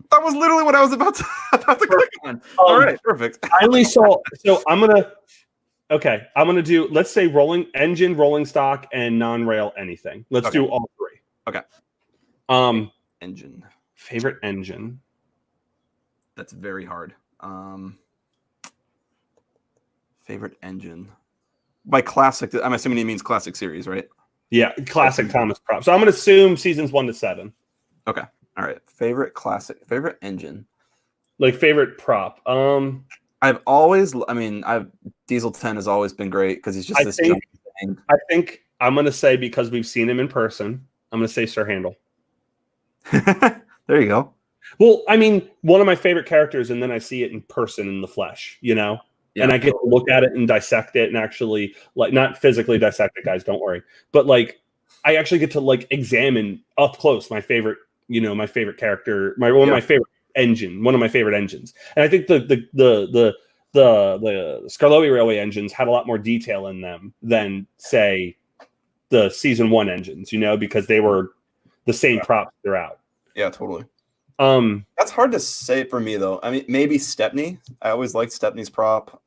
That was literally what I was about to click on. All right, perfect. I only saw. So I'm gonna do. Let's say rolling engine, rolling stock, and non-rail anything. Let's do all three. Okay. Engine. Favorite engine. That's very hard. Favorite engine. By classic, I'm assuming he means classic series, right? Yeah, classic Thomas Prop. So I'm going to assume seasons 1 to 7. Okay. All right. Favorite engine. Like favorite prop. Diesel 10 has always been great because he's just thing. I think I'm going to say, because we've seen him in person, I'm going to say Sir Handel. There you go. Well, I mean, one of my favorite characters, and then I see it in person in the flesh, Yeah. And I get to look at it and dissect it and actually, like, not physically dissect it, guys, don't worry. But, like, I actually get to, like, examine up close my favorite, my favorite character, one of my favorite engines. And I think the Skarloey Railway engines had a lot more detail in them than, say, the season 1 engines, because they were the same props throughout. Yeah, totally. That's hard to say for me, though. I mean, maybe Stepney. I always liked Stepney's prop.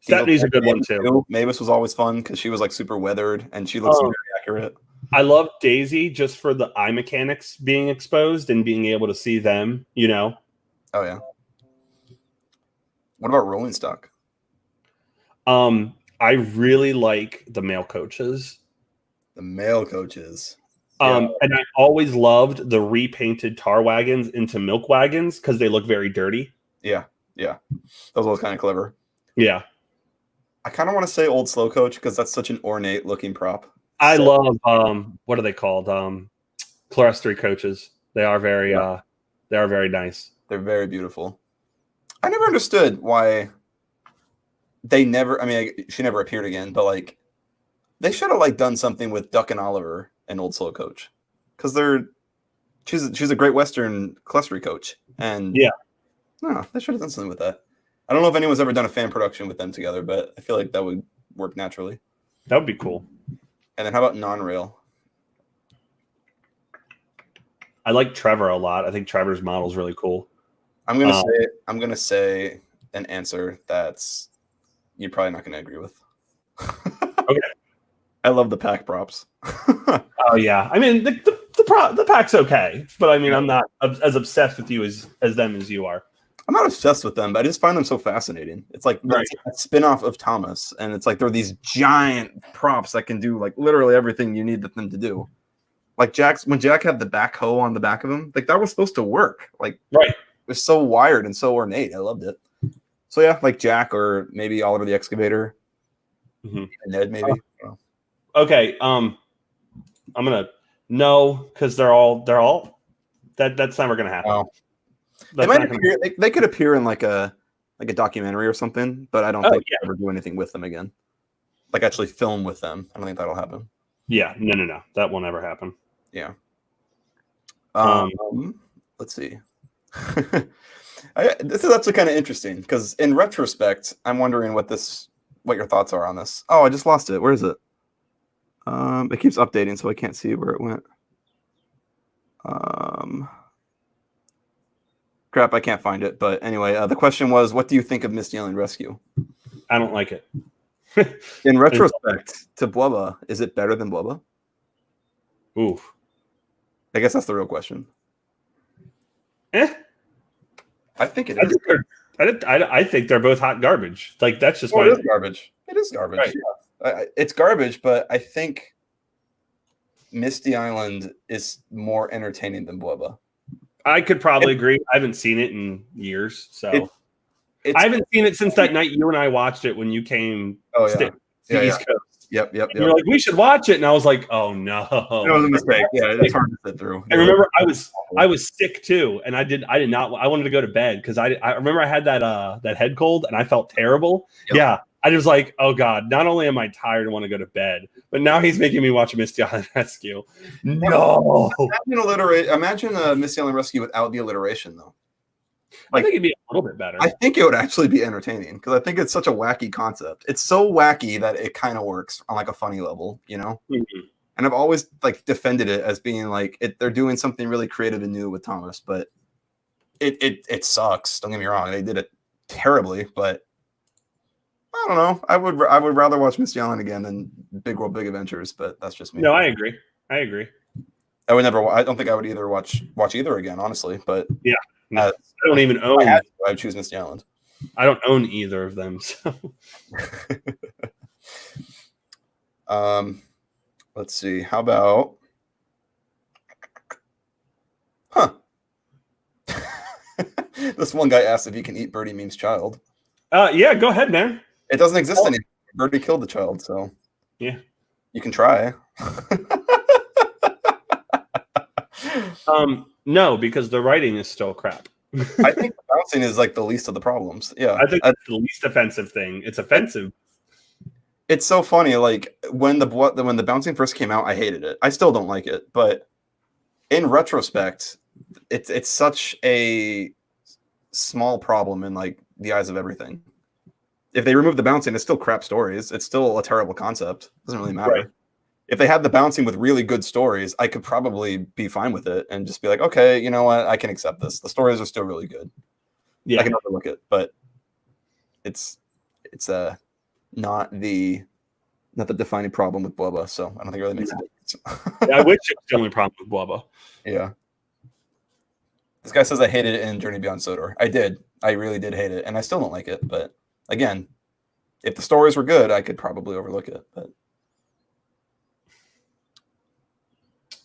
Stepney's a good one too. Mavis was always fun because she was like super weathered and she looks very accurate. I love Daisy just for the eye mechanics being exposed and being able to see them. Oh yeah. What about rolling stock? I really like the male coaches. And I always loved the repainted tar wagons into milk wagons because they look very dirty. Yeah. Those was kind of clever. Yeah. I kind of want to say old slow coach because that's such an ornate looking prop. I love what are they called? Clerestory coaches. They are very nice. They're very beautiful. I never understood why they never. I mean, she never appeared again, but like they should have like done something with Duck and Oliver and old slow coach because she's a Great Western clustery coach, and they should have done something with that. I don't know if anyone's ever done a fan production with them together, but I feel like that would work naturally. That would be cool. And then how about non-rail? I like Trevor a lot. I think Trevor's model is really cool. I'm gonna say an answer that's you're probably not gonna agree with. Okay. I love the pack props. Oh yeah, I mean the pack's okay, but I mean I'm not as obsessed with you as them as you are. I'm not obsessed with them, but I just find them so fascinating. It's like it's a spin-off of Thomas, and it's like they're these giant props that can do like literally everything you need them to do. Like when Jack had the backhoe on the back of him, like that was supposed to work. Like it was so wired and so ornate. I loved it. So yeah, like Jack or maybe Oliver the Excavator, and Ned maybe. Okay, I'm gonna because they're all that's never gonna happen. Oh. They could appear in like a documentary or something, but I don't think they'll ever do anything with them again. Like actually film with them. I don't think that'll happen. Yeah, no, that will never happen. Yeah. Let's see. This is actually kind of interesting because in retrospect, I'm wondering what your thoughts are on this. Oh, I just lost it. Where is it? It keeps updating, so I can't see where it went. Crap, I can't find it. But anyway, the question was, what do you think of Misty Island Rescue? I don't like it. In retrospect to Blubba, is it better than Blubba? Oof. I guess that's the real question. I think it is. I think they're both hot garbage. Like that's just it is garbage. It is garbage. Right. It's garbage, but I think Misty Island is more entertaining than Blubba. I could probably agree. I haven't seen it in years, so it's I haven't seen it since that night you and I watched it when you came to the East Coast. Yep. You're like, we should watch it, and I was like, oh no, it was a mistake. Yeah, it's hard to sit through. I remember I was sick too, and I did not. I wanted to go to bed because I remember I had that head cold and I felt terrible. Yep. Yeah, I was like, oh god, not only am I tired and want to go to bed, but now he's making me watch Misty Island Rescue. No, Imagine Misty Island Rescue without the alliteration, though. I think it'd be a little bit better. I think it would actually be entertaining because I think it's such a wacky concept. It's so wacky that it kind of works on like a funny level, you know. Mm-hmm. And I've always like defended it as being like they're doing something really creative and new with Thomas, but it sucks. Don't get me wrong; they did it terribly, but I don't know. I would rather watch Misty Island again than Big World Big Adventures, but that's just me. No, I agree. I would never. I don't think I would either watch either again, honestly. But yeah. No, I don't even own. I would choose Misty Island. I don't own either of them. So. Let's see. How about? This one guy asked if he can eat Birdie means child. Yeah, go ahead, man. It doesn't exist anymore. Birdie killed the child, so yeah, you can try. No, because the writing is still crap. I think the bouncing is like the least of the problems. Yeah, I think that's the least offensive thing. It's offensive. It's so funny. Like when the bouncing first came out, I hated it. I still don't like it, but in retrospect, it's such a small problem in like the eyes of everything. If they remove the bouncing, it's still crap stories. It's still a terrible concept. It doesn't really matter. Right. If they had the bouncing with really good stories, I could probably be fine with it and just be like, okay, you know what? I can accept this. The stories are still really good. Yeah, I can overlook it, but it's not the defining problem with Blubba, so I don't think it really makes a difference. Yeah, I wish it was the only problem with Blubba. Yeah. This guy says I hated it in Journey Beyond Sodor. I did. I really did hate it, and I still don't like it. But again, if the stories were good, I could probably overlook it. But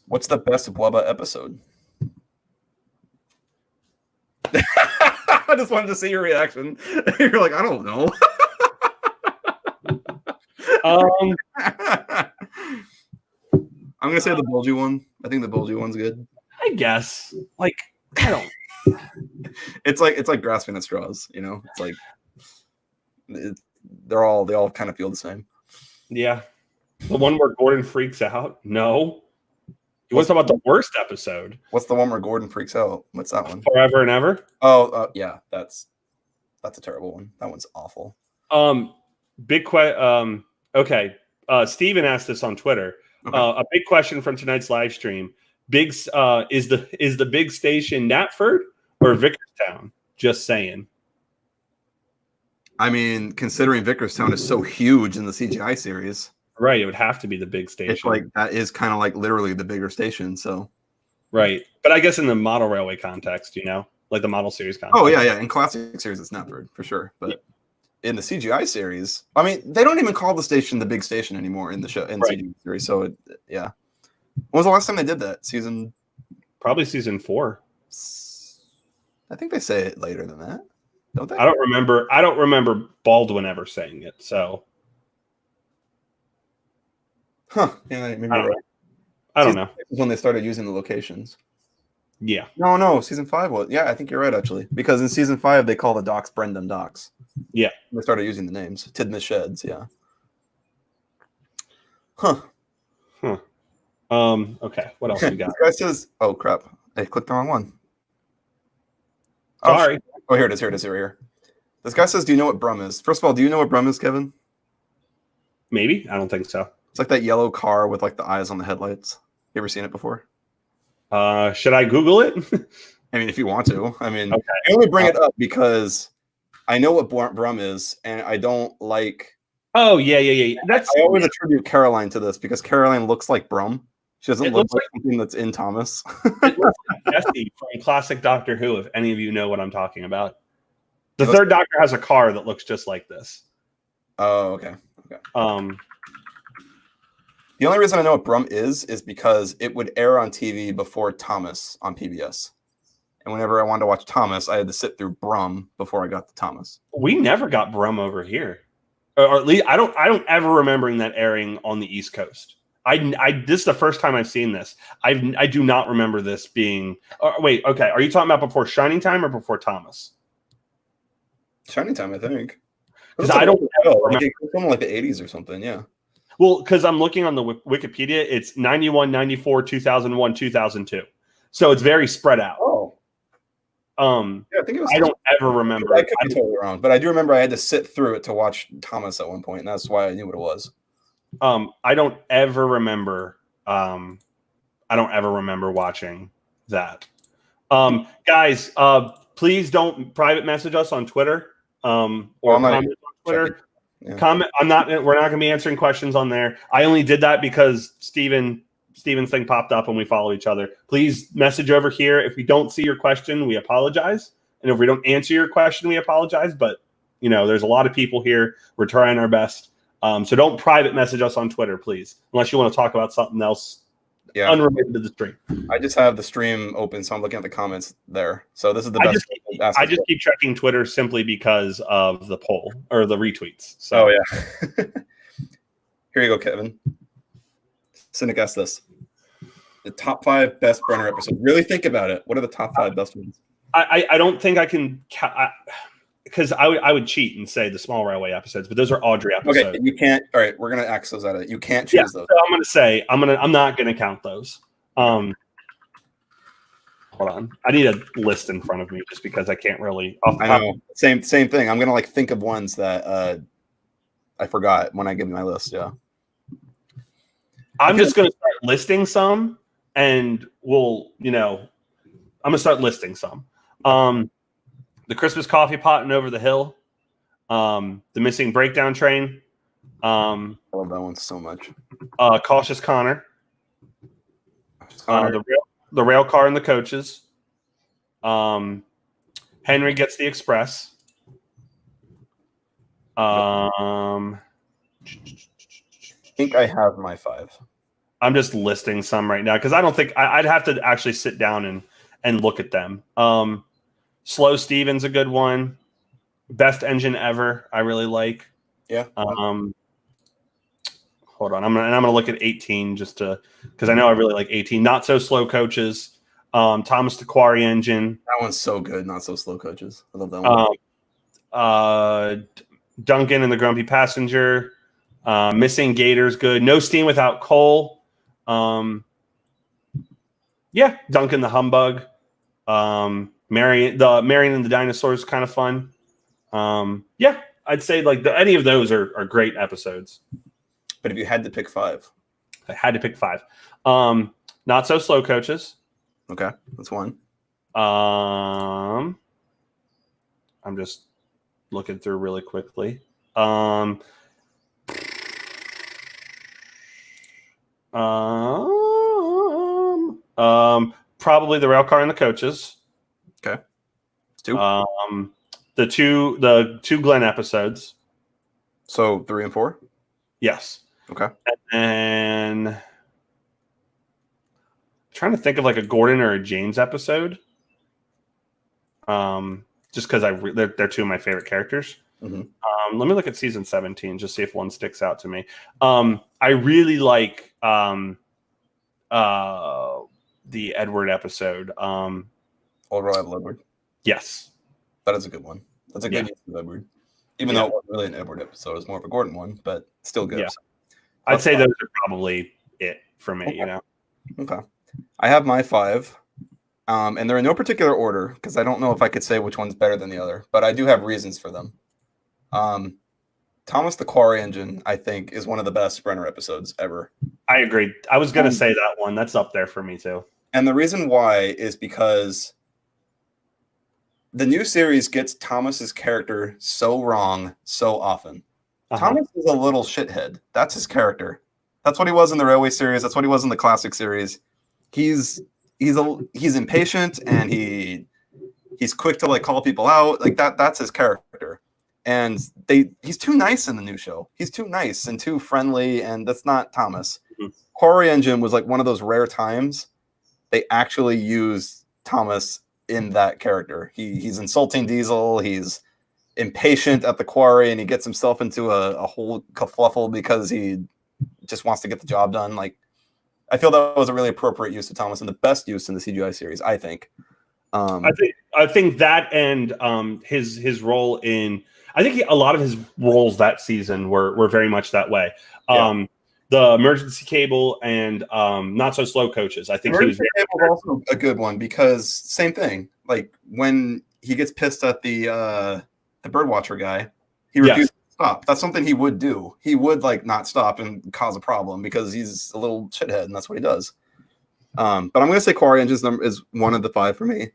what's the best Blubba episode? I just wanted to see your reaction. You're like, I don't know. I'm gonna say the bulgy one. I think the bulgy one's good. I guess. Like, I don't. It's like grasping at straws. You know, it's like they all kind of feel the same. Yeah, the one where Gordon freaks out. No. You want to talk about the worst episode? What's the one where Gordon freaks out? What's that one? Forever and Ever. Oh, yeah, that's a terrible one. That one's awful. Okay. Steven asked this on Twitter. Okay. A big question from tonight's live stream: is the big station Knapford or Vickerstown? Just saying. I mean, considering Vickerstown is so huge in the CGI series. Right, it would have to be the big station. It's like that is kind of like literally the bigger station. So, right, but I guess in the model railway context, like the model series context. Oh yeah. In classic series, it's Knapford for sure. But in the CGI series, I mean, they don't even call the station the big station anymore in the show in the CGI series. So yeah. When was the last time they did that? Probably season 4. I think they say it later than that, don't they? I don't remember Baldwin ever saying it. So. Huh. Yeah, maybe I don't know. When they started using the locations. Yeah. No. Season 5 was. Yeah, I think you're right, actually. Because in season 5, they call the docks Brendan Docks. Yeah. They started using the names. Tidmouth Sheds, yeah. Huh. Okay. What else we got? This guy says, oh, crap. I clicked the wrong one. Sorry. Oh, here it is. Here. This guy says, do you know what Brum is? First of all, do you know what Brum is, Kevin? Maybe. I don't think so. It's like that yellow car with like the eyes on the headlights. You ever seen it before? Should I Google it? I mean, if you want to. I mean, okay. I only bring it up because I know what Brum is, and I don't like. Oh yeah. I always attribute Caroline to this because Caroline looks like Brum. She doesn't look like something that's in Thomas. It looks like Jesse from classic Doctor Who. If any of you know what I'm talking about, the third Doctor has a car that looks just like this. Oh, okay. The only reason I know what Brum is because it would air on TV before Thomas on PBS. And whenever I wanted to watch Thomas, I had to sit through Brum before I got to Thomas. We never got Brum over here, or at least I don't ever remembering that airing on the East Coast. This is the first time I've seen this. I do not remember this being. Wait, okay. Are you talking about before Shining Time or before Thomas? Shining Time, I think. Because I don't like it was from like the 80s or something. Yeah. Well, because I'm looking on the Wikipedia, it's 91, 94, 2001, 2002. So it's very spread out. Oh. Yeah, I think it was. I don't ever remember. I could be totally wrong, but I do remember I had to sit through it to watch Thomas at one point, and that's why I knew what it was. I don't ever remember. I don't ever remember watching that. Guys, please don't private message us on Twitter. Or comment on Twitter. Yeah. Comment. We're not going to be answering questions on there. I only did that because Steven's thing popped up and we follow each other. Please message over here. If we don't see your question, we apologize. And if we don't answer your question, we apologize. But, there's a lot of people here. We're trying our best. So don't private message us on Twitter, please, unless you want to talk about something else unrelated to the stream. I just have the stream open, so I'm looking at the comments there. So this is the best. I just keep checking Twitter simply because of the poll or the retweets. So yeah. Here you go, Kevin. Cynic asked this. The top 5 best Brenner episodes. Really think about it. What are the top 5 best ones? I don't think I can, because I would cheat and say the Small Railway episodes, but those are Audrey episodes. Okay, you can't. All right, we're gonna axe those out of it. You can't choose those. So I'm gonna say I'm not gonna count those. Hold on, I need a list in front of me just because I can't really. I know. Same thing. I'm gonna think of ones that I forgot when I give you my list. Yeah. I'm just gonna start listing some, and we'll I'm gonna start listing some. The Christmas Coffee Pot and Over the Hill, the Missing Breakdown Train. I love that one so much. Cautious Connor. The Rail Car and the Coaches. Henry Gets the Express. I think I have my 5. I'm just listing some right now because I don't think I'd have to actually sit down and look at them. Slow Steven's a good one. Best Engine Ever, I really like. Yeah. Hold on, I'm gonna look at 18 just to because I know I really like 18. Not So Slow Coaches. Thomas the Quarry Engine. That one's so good. Not So Slow Coaches. I love that one. Duncan and the Grumpy Passenger. Missing Gator's good. No Steam Without Coal. Duncan the Humbug. Marion and the Dinosaurs is kind of fun. I'd say like any of those are great episodes. But if you had to pick 5, I had to pick 5. Not So Slow Coaches. Okay, that's one. I'm just looking through really quickly. Probably the Rail Car and the Coaches. Okay, it's 2. The two Glenn episodes. So 3 and 4. Yes. Okay. And I'm trying to think of like a Gordon or a James episode. Just because they're 2 of my favorite characters. Mm-hmm. Let me look at season 17, just see if one sticks out to me. I really like the Edward episode. Old Reliable Edward. Yes. That is a good one. That's a good use of Edward. Even though it wasn't really an Edward episode, it was more of a Gordon one, but still good. Yeah. I'd say those are probably it for me, Okay. I have my 5. And they're in no particular order because I don't know if I could say which one's better than the other, but I do have reasons for them. Thomas the Quarry Engine, I think, is one of the best Brenner episodes ever. I agree. I was going to say that one. That's up there for me too. And the reason why is because the new series gets Thomas's character so wrong so often. Thomas is a little shithead. That's his character. That's what he was in the Railway series. That's what he was in the Classic series. He's impatient and he's quick to like call people out. Like that's his character. and he's too nice in the new show. He's too nice and too friendly, and that's not Thomas. KyoryuZeo was like one of those rare times they actually used Thomas in that character. He's insulting Diesel. He's impatient at the quarry, and he gets himself into a whole kerfluffle because he just wants to get the job done. Like, I feel that was a really appropriate use of Thomas and the best use in the CGI series, I think. I think that and his role in a lot of his roles that season were very much that way. The emergency cable and not so slow coaches. I think emergency cable was also a good one because same thing. Like when he gets pissed at the birdwatcher guy, he refuses to stop. That's something he would do. He would like not stop and cause a problem because he's a little shithead, and that's what he does. But I'm gonna say KyoryuZeo is one of the 5 for me.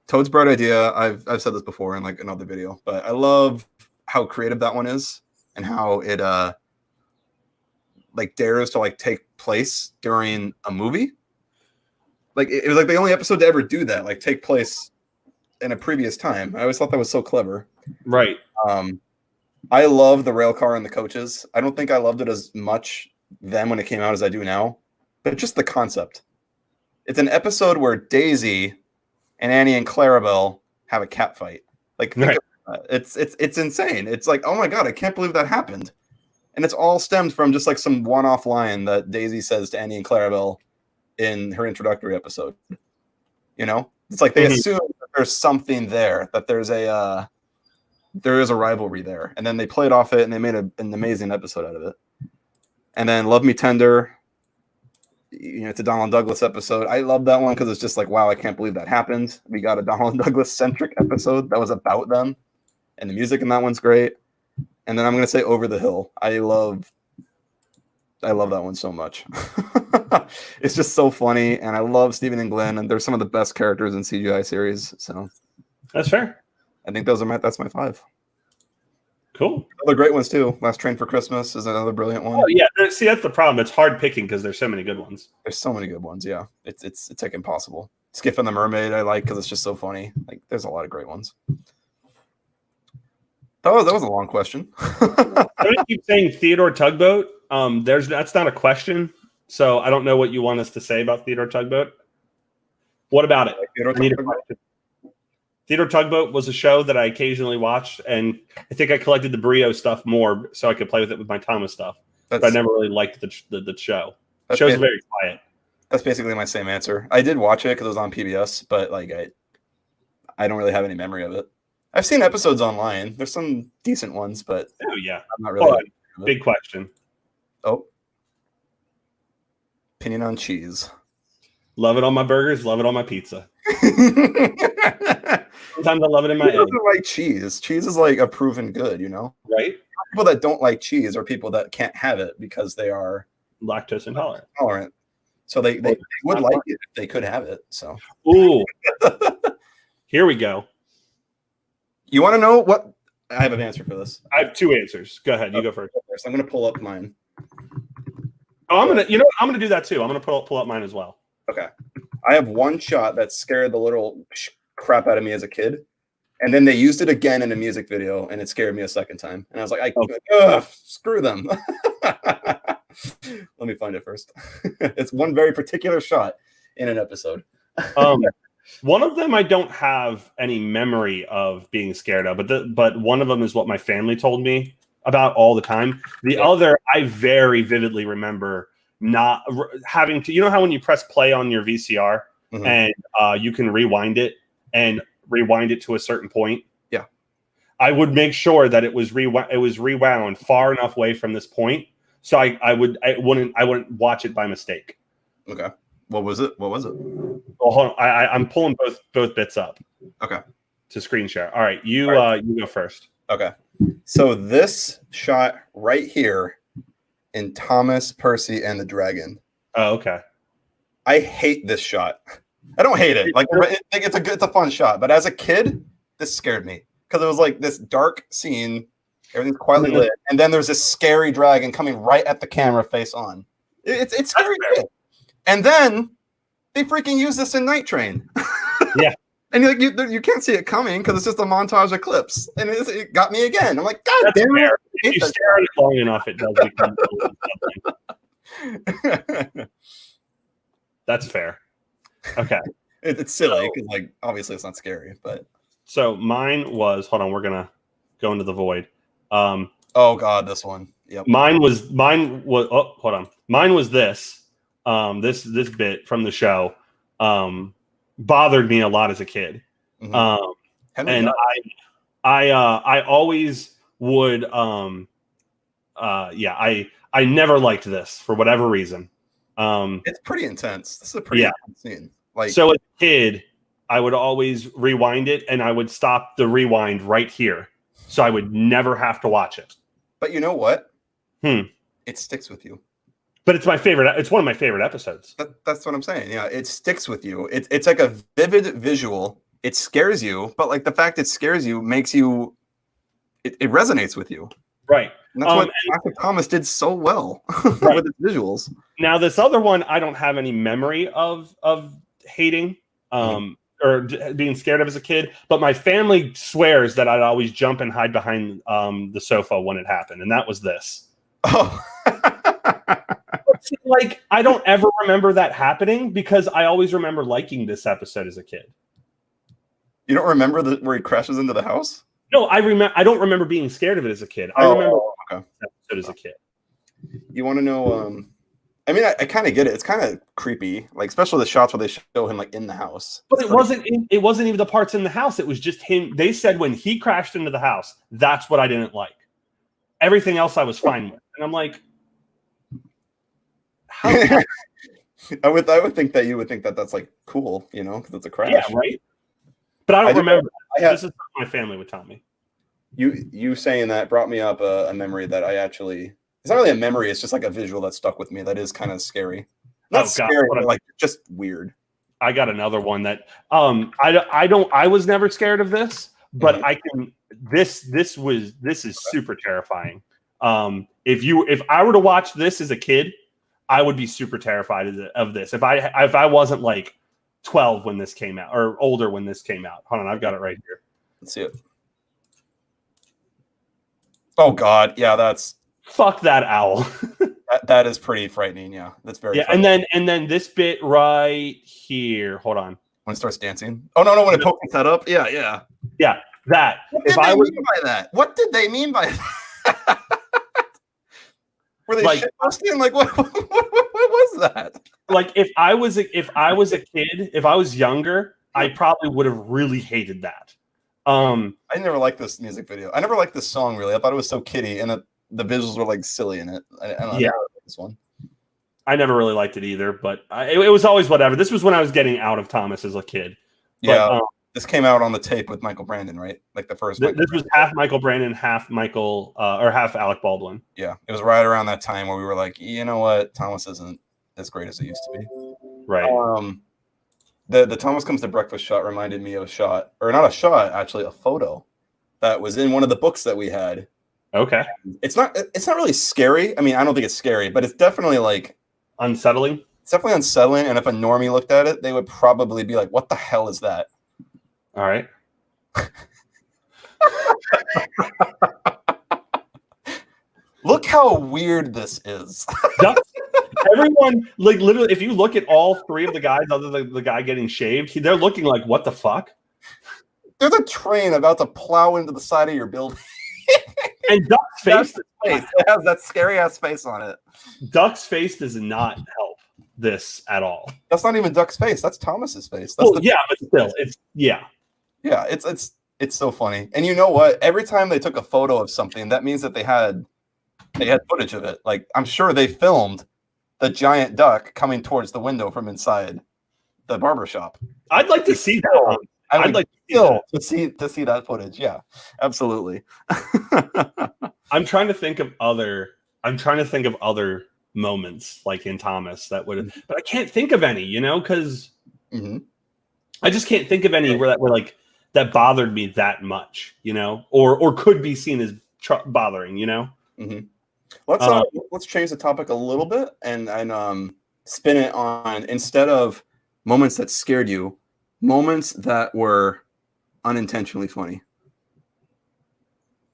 Toad's bright idea. I've said this before in like another video, but I love how creative that one is and how it like dares to like take place during a movie. Like it was like the only episode to ever do that, like take place in a previous time. I always thought that was so clever. Right. I love the rail car and the coaches. I don't think I loved it as much then when it came out as I do now, but just the concept. It's an episode where Daisy and Annie and Clarabelle have a cat fight. Like it's insane. It's like, oh my god, I can't believe that happened. And it's all stemmed from just like some one-off line that Daisy says to Annie and Clarabelle in her introductory episode. You know, it's like they assume that there's something there, that there is a rivalry there, and then they played off it and they made an amazing episode out of it. And then Love Me Tender, you know, it's a Donald Douglas episode. I love that one because it's just like, wow, I can't believe that happened. We got a Donald Douglas centric episode that was about them, and the music in that one's great. And then I'm gonna say Over the Hill. I love that one so much. It's just so funny, and I love Stephen and Glenn, and they're some of the best characters in CGI series. So that's fair. I think that's my 5. Cool. Other great ones too. Last Train for Christmas is another brilliant one. Oh yeah, see that's the problem. It's hard picking because there's so many good ones. There's so many good ones. Yeah, it's like impossible. Skiff and the Mermaid I like because it's just so funny. Like there's a lot of great ones. That was a long question. I keep saying Theodore Tugboat. That's not a question, so I don't know what you want us to say about Theodore Tugboat. What about it? Theodore Tugboat was a show that I occasionally watched, and I think I collected the Brio stuff more so I could play with it with my Thomas stuff. But I never really liked the show. The show's very quiet. That's basically my same answer. I did watch it because it was on PBS, but like I don't really have any memory of it. I've seen episodes online. There's some decent ones, but I'm not really. Big question. Oh, opinion on cheese. Love it on my burgers. Love it on my pizza. Sometimes I love it in my egg. Doesn't like cheese. Cheese is like a proven good, you know? Right? People that don't like cheese are people that can't have it because they are lactose intolerant. So they would like it if they could have it. So ooh. Here we go. You want to know what? I have an answer for this. I have 2 answers. Go ahead. You go first. I'm going to pull up mine. Oh, I'm gonna do that too. I'm gonna pull up mine as well. Okay. I have one shot that scared the little crap out of me as a kid, and then they used it again in a music video, and it scared me a second time. And I was like, screw them. Let me find it first. It's one very particular shot in an episode. One of them I don't have any memory of being scared of, but one of them is what my family told me about all the time. The other, I very vividly remember not having to. You know how when you press play on your VCR and you can rewind it to a certain point? Yeah. I would make sure that it was rewound far enough away from this point, so I wouldn't watch it by mistake. Okay. What was it? Well, hold on. I'm pulling both bits up. Okay. To screen share. All right. You go first. Okay. So this shot right here in Thomas, Percy, and the Dragon. Oh, okay. I hate this shot. I don't hate it. Like it's a fun shot, but as a kid, this scared me because it was like this dark scene, everything's quietly lit, and then there's this scary dragon coming right at the camera face on. It's scary. And then they freaking use this in Night Train. Yeah. And you can't see it coming because it's just a montage of clips, and it got me again. I'm like, God That's damn fair. it! If you stare at it long enough, it does become something. That's fair. Okay. It's silly because, like, obviously it's not scary, but so mine was. Hold on, we're gonna go into the void. Oh God, this one. Yep. Mine was. Oh, hold on. Mine was this. This bit from the show bothered me a lot as a kid. Mhm. And I always would. I never liked this for whatever reason. It's pretty intense. This is a pretty intense scene. Like, so as a kid, I would always rewind it, and I would stop the rewind right here, so I would never have to watch it. But you know what? It sticks with you. But it's my favorite. It's one of my favorite episodes. That's what I'm saying. Yeah, it sticks with you. It's like a vivid visual. It scares you, but like the fact it scares you makes you. It resonates with you. Right. And that's what Dr. Thomas did so well Right. with his visuals. Now, this other one, I don't have any memory of hating or being scared of as a kid, but my family swears that I'd always jump and hide behind the sofa when it happened, and that was this. Oh. Like, I don't ever remember that happening because I always remember liking this episode as a kid. You don't remember where he crashes into the house? No, I don't remember being scared of it as a kid. I remember this episode as a kid. You want to know? I mean, I kind of get it. It's kind of creepy, like especially the shots where they show him like in the house. But it wasn't even the parts in the house. It was just him. They said when he crashed into the house, that's what I didn't like. Everything else I was fine with, and I'm like, how? I would think that you would think that that's like cool, you know, because it's a crash. Yeah, right. But I don't remember. This is what my family would tell me. You saying that brought me up a memory that I actually. It's not really a memory. It's just like a visual that stuck with me. That is kind of scary. Not scary, but like just weird. I got another one that I was never scared of this, but I can. This is super terrifying. If I were to watch this as a kid, I would be super terrified of this. If I wasn't like 12 when this came out or older when this came out. Hold on, I've got it right here. Let's see it. Oh God, yeah, that's. Fuck that owl. that is pretty frightening. Yeah, that's very. Frightening. And then this bit right here. Hold on. When it starts dancing. Oh no! When it pokes its head up. Yeah. That. What did they mean by that? What did they mean by that? Were they shit posting? Like what was that? Like if I was a kid, if I was younger, I probably would have really hated that. I never liked this music video. I never liked this song really. I thought it was so kiddie, and the visuals were like silly in it. I don't know. Yeah, this one. I never really liked it either, but it was always whatever. This was when I was getting out of Thomas as a kid. Yeah, this came out on the tape with Michael Brandon, right? Like the first. This was half Michael Brandon, half Michael or half Alec Baldwin. Yeah, it was right around that time where we were like, you know what, Thomas isn't as great as it used to be. Right. The Thomas Comes to Breakfast shot reminded me of a shot, or not a shot, actually a photo that was in one of the books that we had. Okay. It's not really scary. I mean, I don't think it's scary, but it's definitely like unsettling. It's definitely unsettling. And if a normie looked at it, they would probably be like, what the hell is that? All right. Look how weird this is. Everyone, like literally, if you look at all three of the guys, other than the guy getting shaved, they're looking like, what the fuck? There's a train about to plow into the side of your building. And Duck's face, it has that scary ass face on it. Duck's face does not help this at all. That's not even Duck's face. That's Thomas's face. That's but still, yeah, it's so funny. And you know what? Every time they took a photo of something, that means that they had footage of it. Like I'm sure they filmed the giant duck coming towards the window from inside the barbershop. I'd like to see that. I'd like to see that footage. Yeah, absolutely. I'm trying to think of other moments like in Thomas that would, but I can't think of any, because I just can't think of any where like that bothered me that much, or could be seen as bothering, Let's change the topic a little bit and spin it on, instead of moments that scared you, moments that were unintentionally funny.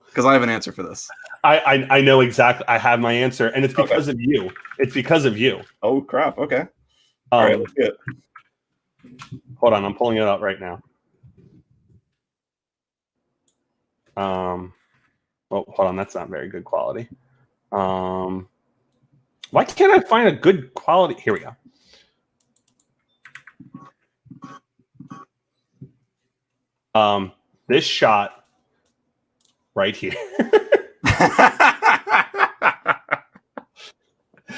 Because I have an answer for this. I know exactly. I have my answer, and it's because of you. It's because of you. Oh crap! Okay. All right. Let's get it. Hold on, I'm pulling it up right now. Oh, hold on, that's not very good quality. Why can't I find a good quality? Here we go. This shot right here.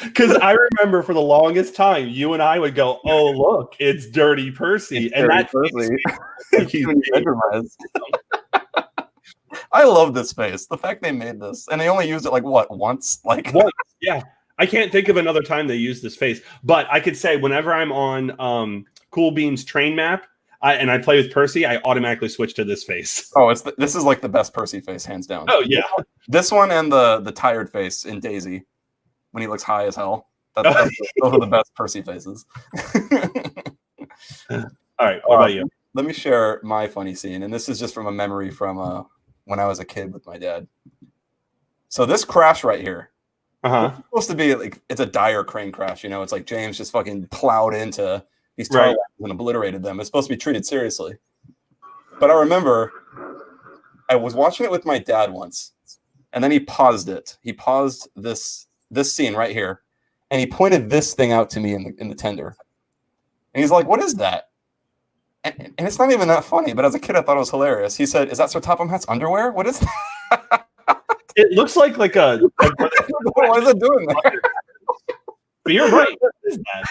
Because I remember for the longest time, you and I would go, "Oh, look, it's Dirty Percy," it's and Dirty that Percy. I love this face. The fact they made this, and they only used it like what once, like once. Yeah, I can't think of another time they used this face. But I could say whenever I'm on Cool Beans Train Map, and I play with Percy, I automatically switch to this face. Oh, this is like the best Percy face, hands down. Oh yeah, this one and the tired face in Daisy when he looks high as hell. Those are the best Percy faces. All right, what about you? Let me share my funny scene, and this is just from a memory from when I was a kid with my dad. So this crash right here, it's supposed to be like it's a dire crane crash. You know, it's like James just fucking plowed into these tar lines and obliterated them. It's supposed to be treated seriously. But I remember I was watching it with my dad once, and then he paused it. He paused this scene right here, and he pointed this thing out to me in the tender. And he's like, "What is that?" And it's not even that funny, but as a kid, I thought it was hilarious. He said, "Is that Sir Topham Hatt's underwear? What is that?" It looks like a what is it doing there? But you're right. What is that?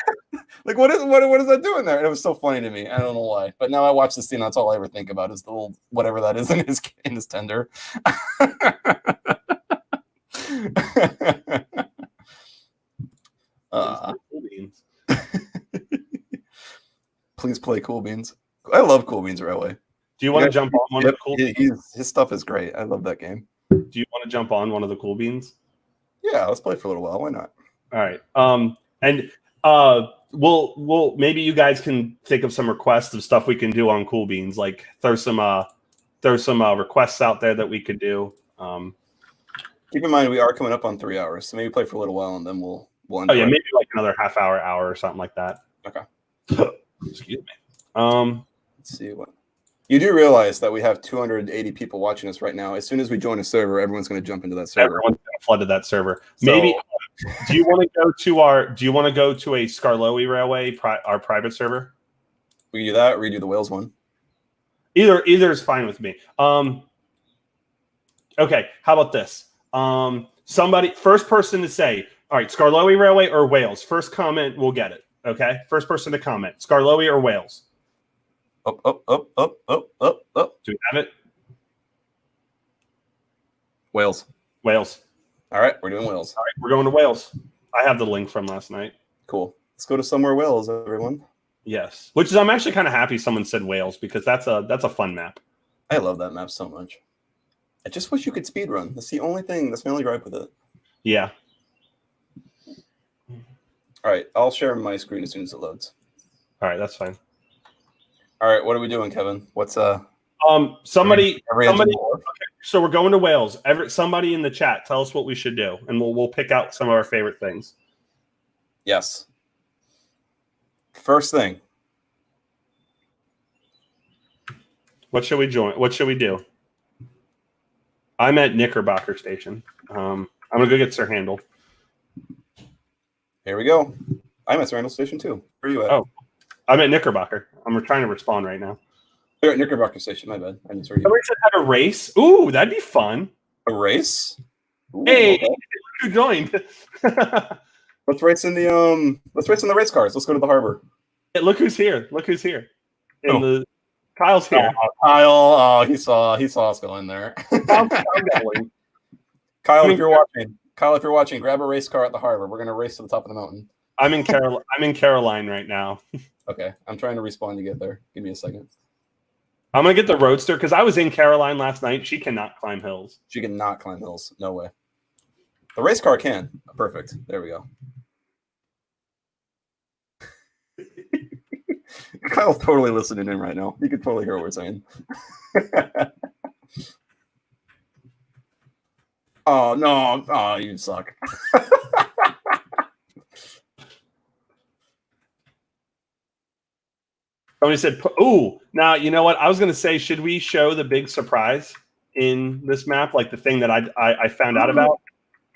Like, what is that doing there? And it was so funny to me. I don't know why. But now I watch the scene, that's all I ever think about is the little whatever that is in his tender. Please play Cool Beans. I love Cool Beans Railway. Do you want to jump on one of the Cool Beans? His stuff is great. I love that game. Do you want to jump on one of the Cool Beans? Yeah, let's play for a little while. Why not? All right. And we'll maybe you guys can think of some requests of stuff we can do on Cool Beans. Like throw some requests out there that we could do. Keep in mind we are coming up on 3 hours, so maybe play for a little while and then we'll end. Oh yeah, maybe like another half hour or something like that. Okay. Excuse me. Let's see what you do realize that we have 280 people watching us right now. As soon as we join a server, everyone's going to jump into that server. Everyone's going to flood to that server. So, maybe. Do you want to go to a Skarloey Railway, our private server? We can do that. Or we do the Wales one. Either is fine with me. Okay. How about this? Somebody first person to say, all right, Skarloey Railway or Wales. First comment, we'll get it. Okay. First person to comment, Skarloey or Wales. Up. Do we have it? Wales. All right, we're doing Wales. All right, we're going to Wales. I have the link from last night. Cool. Let's go to somewhere Wales, everyone. Yes, which is I'm actually kind of happy someone said Wales because that's a fun map. I love that map so much. I just wish you could speedrun. That's the only thing. That's my only gripe with it. Yeah. All right, I'll share my screen as soon as it loads. All right, that's fine. All right, what are we doing, Kevin? What's somebody. Okay, so we're going to Wales. Somebody in the chat, tell us what we should do, and we'll pick out some of our favorite things. Yes. First thing. What should we join? What should we do? I'm at Knickerbocker Station. I'm gonna go get Sir Handel. Here we go. I'm at Sir Handel Station too. Where are you at? Oh, I'm at Knickerbocker. I'm trying to respond right now. You're at Knickerbocker Station. My bad. I didn't hear you. Somebody said have a race. Ooh, that'd be fun. A race? Ooh, hey, okay. Who joined? Let's race in the race cars. Let's go to the harbor. Hey, look who's here. Kyle's here. Kyle, he saw us go in there. Kyle, if you're watching, grab a race car at the harbor. We're gonna race to the top of the mountain. I'm in Caroline right now. Okay, I'm trying to respawn to get there. Give me a second. I'm gonna get the Roadster because I was in Caroline last night. She cannot climb hills. She cannot climb hills. No way. The race car can. Perfect. There we go. Kyle's totally listening in right now. You can totally hear what we're saying. Oh no! Oh, you suck. Somebody said, "Ooh, now you know what? I was going to say, should we show the big surprise in this map, like the thing that I found out about?"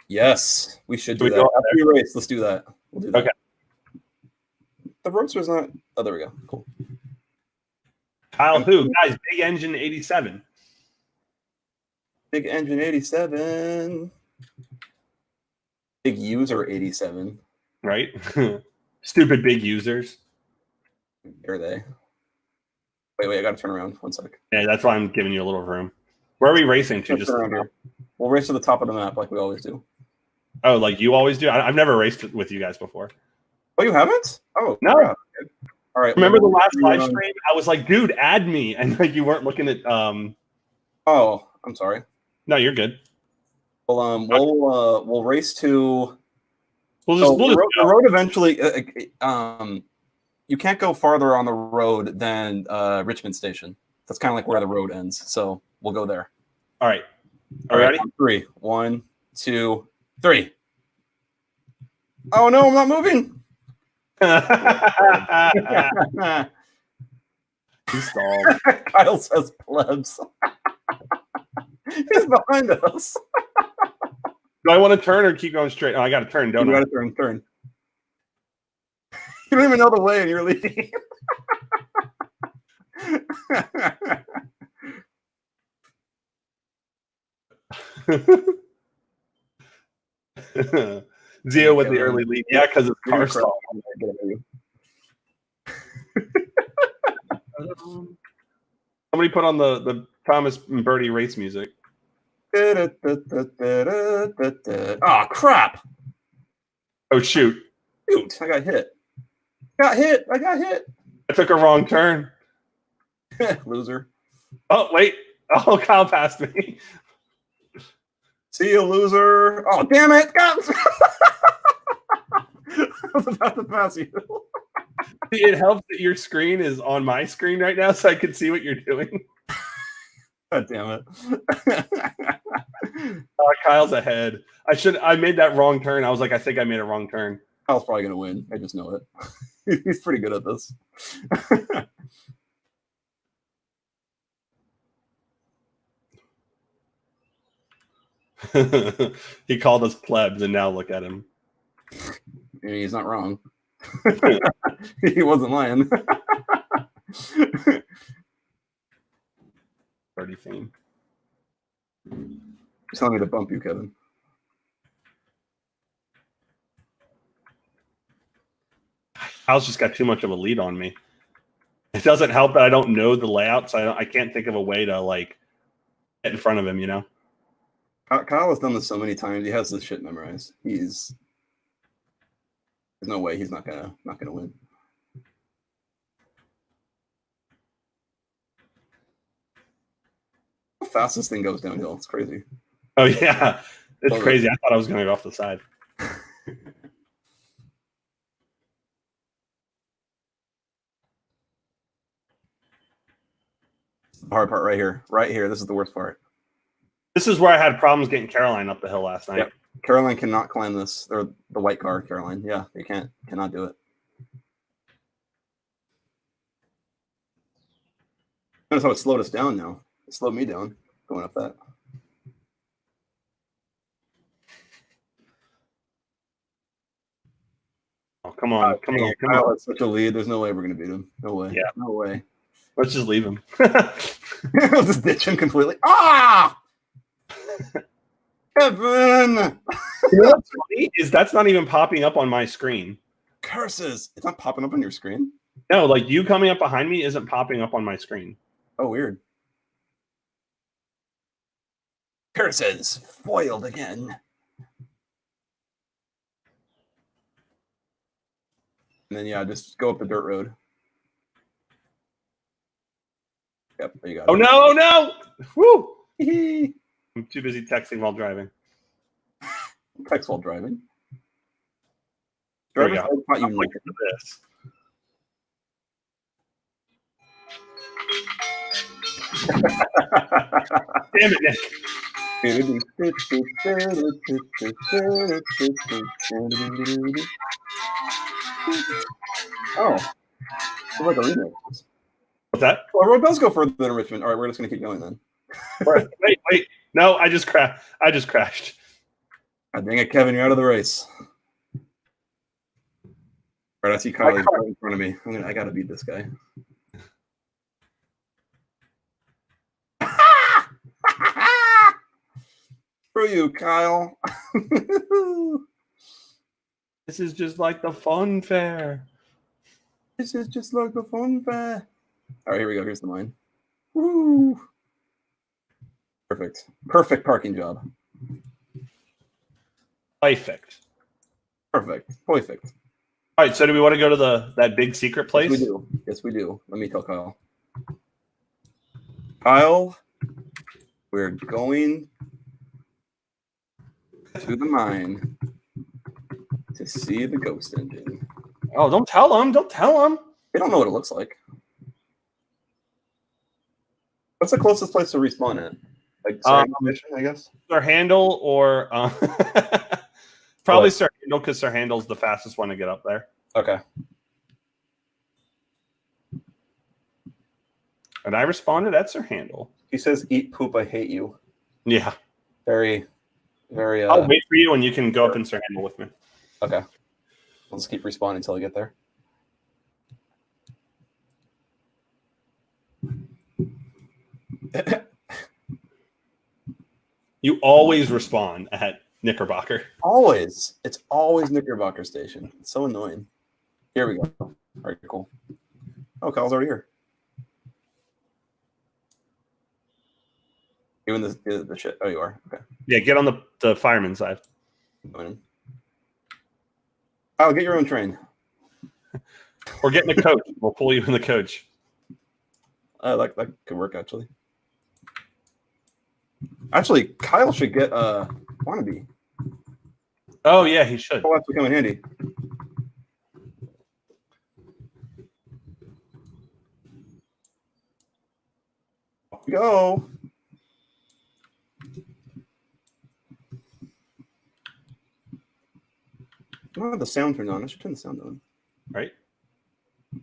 Yes, we should do we that. go After we race, let's do that. We'll do that. Okay. The roadster's not. Oh, there we go. Cool. Kyle, who guys? Big Engine 87. Big Engine 87. Big User 87. Right? Stupid big users. Are they? Wait, I gotta turn around. 1 sec. Yeah, that's why I'm giving you a little room. Where are we racing to? Let's Just turn around here. We'll race to the top of the map like we always do. Oh, like you always do? I've never raced with you guys before. Oh, you haven't? Oh, no. Crap. All right. Remember the last live stream? I was like, dude, add me. And like you weren't looking at Oh, I'm sorry. No, you're good. Well, we'll race to we'll just the road eventually you can't go farther on the road than Richmond Station. That's kind of like where the road ends. So we'll go there. All right. All right, ready? 3. 1, 2, 3. Oh no, I'm not moving. He stalled. Kyle says plebs. He's behind us. Do I want to turn or keep going straight? Oh, I got to turn, don't I? You got to turn. You don't even know the way and you're leaving. Zio with the early lead. Yeah, because it's car stall. Somebody put on the Thomas and Birdie race music. Oh, crap. Oh, shoot. Shoot, I got hit. I got hit. I took a wrong turn. Loser. Oh, wait. Oh, Kyle passed me. See you, loser. Oh, damn it. I was about to pass you. It helps that your screen is on my screen right now so I can see what you're doing. God damn it. Kyle's ahead. I made that wrong turn. I was like, I think I made a wrong turn. Kyle's probably going to win. I just know it. He's pretty good at this. He called us plebs, and now look at him. He's not wrong. He wasn't lying. 30 theme. He's telling me to bump you, Kevin. Kyle's just got too much of a lead on me. It doesn't help that I don't know the layout, so I can't think of a way to like get in front of him, you know? Kyle has done this so many times. He has this shit memorized. There's no way he's not gonna win. How fast this thing goes downhill. It's crazy. Oh yeah. It's crazy. I thought I was gonna go off the side. The hard part right here. Right here. This is the worst part. This is where I had problems getting Caroline up the hill last night. Yep. Caroline cannot climb this. Or the white car, Caroline. Yeah, they cannot do it. Notice how it slowed us down now. It slowed me down going up that. Oh, come on. Come on. Kyle has such a lead. There's no way we're going to beat him. No way. Yeah. No way. Let's just leave him. I'll just ditch him completely. Ah! Kevin! You know what's funny is that's not even popping up on my screen. Curses! It's not popping up on your screen? No, like you coming up behind me isn't popping up on my screen. Oh, weird. Curses! Foiled again. And then, yeah, just go up the dirt road. Yep, there you go. Oh, no, no! Woo! Hee. I'm too busy texting while driving. Text while driving. There we Driver's go. ed taught you I'm looking for this. Damn it, Nick. Oh, it's like a remix. What's that? Well, it does go further than Richmond. All right, we're just gonna keep going then. Wait. No, I just crashed. God dang it, Kevin, you're out of the race. All right, I see Kyle right in front of me. I gotta beat this guy. Screw you, Kyle. This is just like the fun fair. This is just like the fun fair. All right, here we go. Here's the mine. Woo! Perfect. Perfect parking job. Perfect. Perfect. Perfect. All right, so do we want to go to that big secret place? Yes, we do. Yes, we do. Let me tell Kyle. Kyle, we're going to the mine to see the ghost engine. Oh, don't tell them. Don't tell them. They don't know what it looks like. What's the closest place to respawn at? Like Star Mission, I guess? Sir Handle or probably Sir Handle, because Sir Handle's the fastest one to get up there. Okay. And I responded at Sir Handle. He says, "Eat poop, I hate you." Yeah. Very, very. I'll wait for you, and you can go up in Sir Handle with me. Okay. Let's keep respawning until I get there. You always respond at Knickerbocker. Always. It's always Knickerbocker Station. It's so annoying. Here we go. All right, cool. Oh, Kyle's already here. You in the shit? Oh, you are? Okay. Yeah, get on the fireman side. I'll get your own train. Or get in the coach. We'll pull you in the coach. That could work, actually. Actually, Kyle should get Wannabe. Oh, yeah, he should. Oh, that's become handy. Off we go. I don't have the sound turned on. I should turn the sound on. Right? I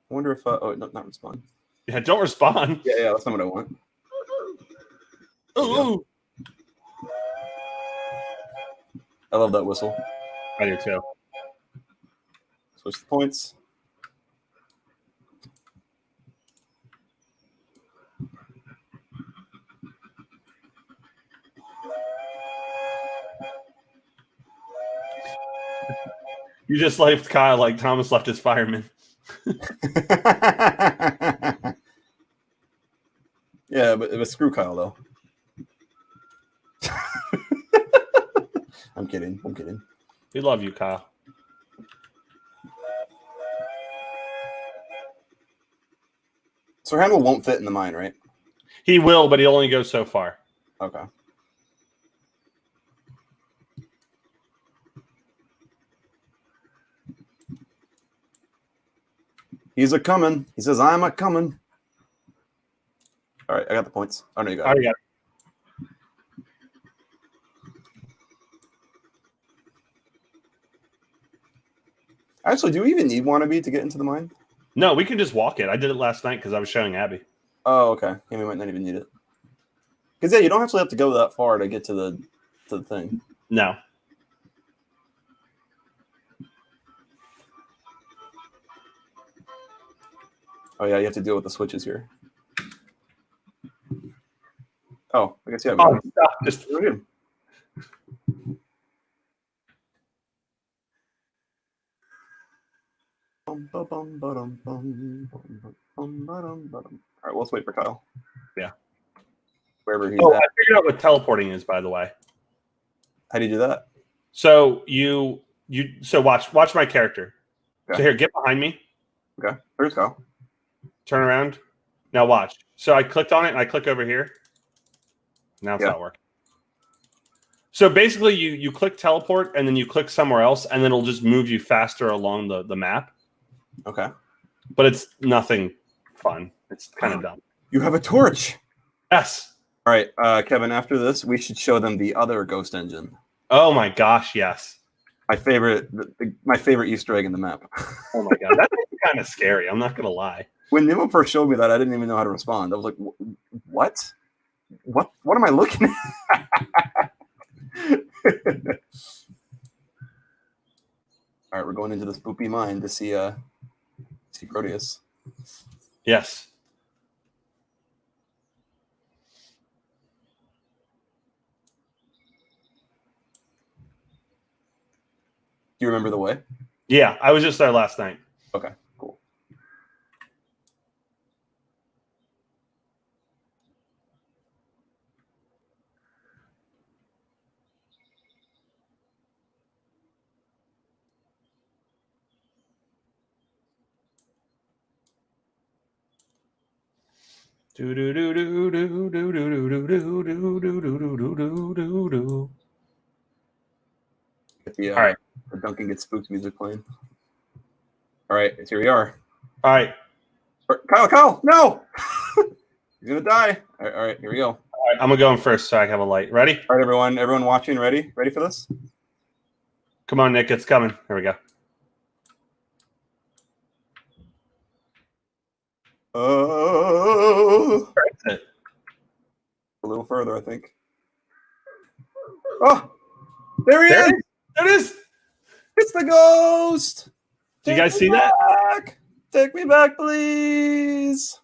wonder if oh no, not respond. Yeah, don't respond. Yeah, that's not what I want. Ooh. I love that whistle. I do too. Switch the points. You just left Kyle like Thomas left his fireman. Yeah, but it was screw Kyle though. I'm kidding. We love you, Kyle. Sir Handel won't fit in the mine, right? He will, but he'll only go so far. Okay. He's a coming. He says, "I'm a coming." All right, I got the points. Oh no, you got it. got it. Actually, do we even need Wannabe to get into the mine? No, we can just walk it. I did it last night because I was showing Abby. Oh, okay. Yeah, we might not even need it. Because yeah, you don't actually have to go that far to get to the thing. No. Oh yeah, you have to deal with the switches here. Oh, I guess yeah. Oh, stop. Just All right, let's wait for Kyle. Yeah. Wherever he's I at. figured out what teleporting is, by the way. How do you do that? So watch my character. Okay. So here, get behind me. Okay. There's Kyle. Turn around. Now watch. So I clicked on it and I click over here. Now it's not working. So basically you click teleport and then you click somewhere else and then it'll just move you faster along the map. Okay. But it's nothing fun. It's kind of dumb. You have a torch. Yes. All right, Kevin. After this, we should show them the other ghost engine. Oh my gosh, yes. My favorite Easter egg in the map. Oh my god, that's kind of scary. I'm not gonna lie. When Nemo first showed me that, I didn't even know how to respond. I was like, "What? What am I looking at?" All right, we're going into this spoopy mine to see Proteus. Yes. Do you remember the way? Yeah, I was just there last night. Okay, cool. Do do do do do do do do do do do do do do do do. Get the All right. the Duncan Gets Spooked music playing. All right, here we are. All right. Kyle, no! He's gonna die. All right, here we go. All right, I'm gonna go in first so I have a light. Ready? All right, everyone watching, ready for this? Come on, Nick, it's coming. Here we go. Oh, That's it. a little further, I think. Oh, there he is! There it is. It's the ghost. Do you guys see that? Back. Take me back, please.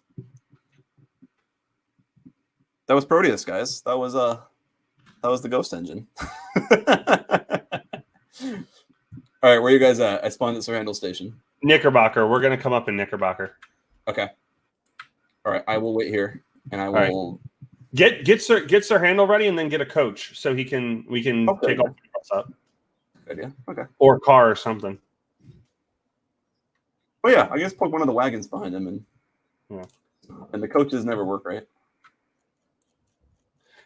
That was Proteus, guys. That was the ghost engine. All right, where are you guys at? I spawned at Sir Handel Station. Knickerbocker. We're gonna come up in Knickerbocker. Okay. All right, I will wait here, and I will Get Sir Handel ready, and then get a coach so we can take all the up. Good idea. Okay. Or a car or something. Oh yeah, I guess put one of the wagons behind him, and the coaches never work right.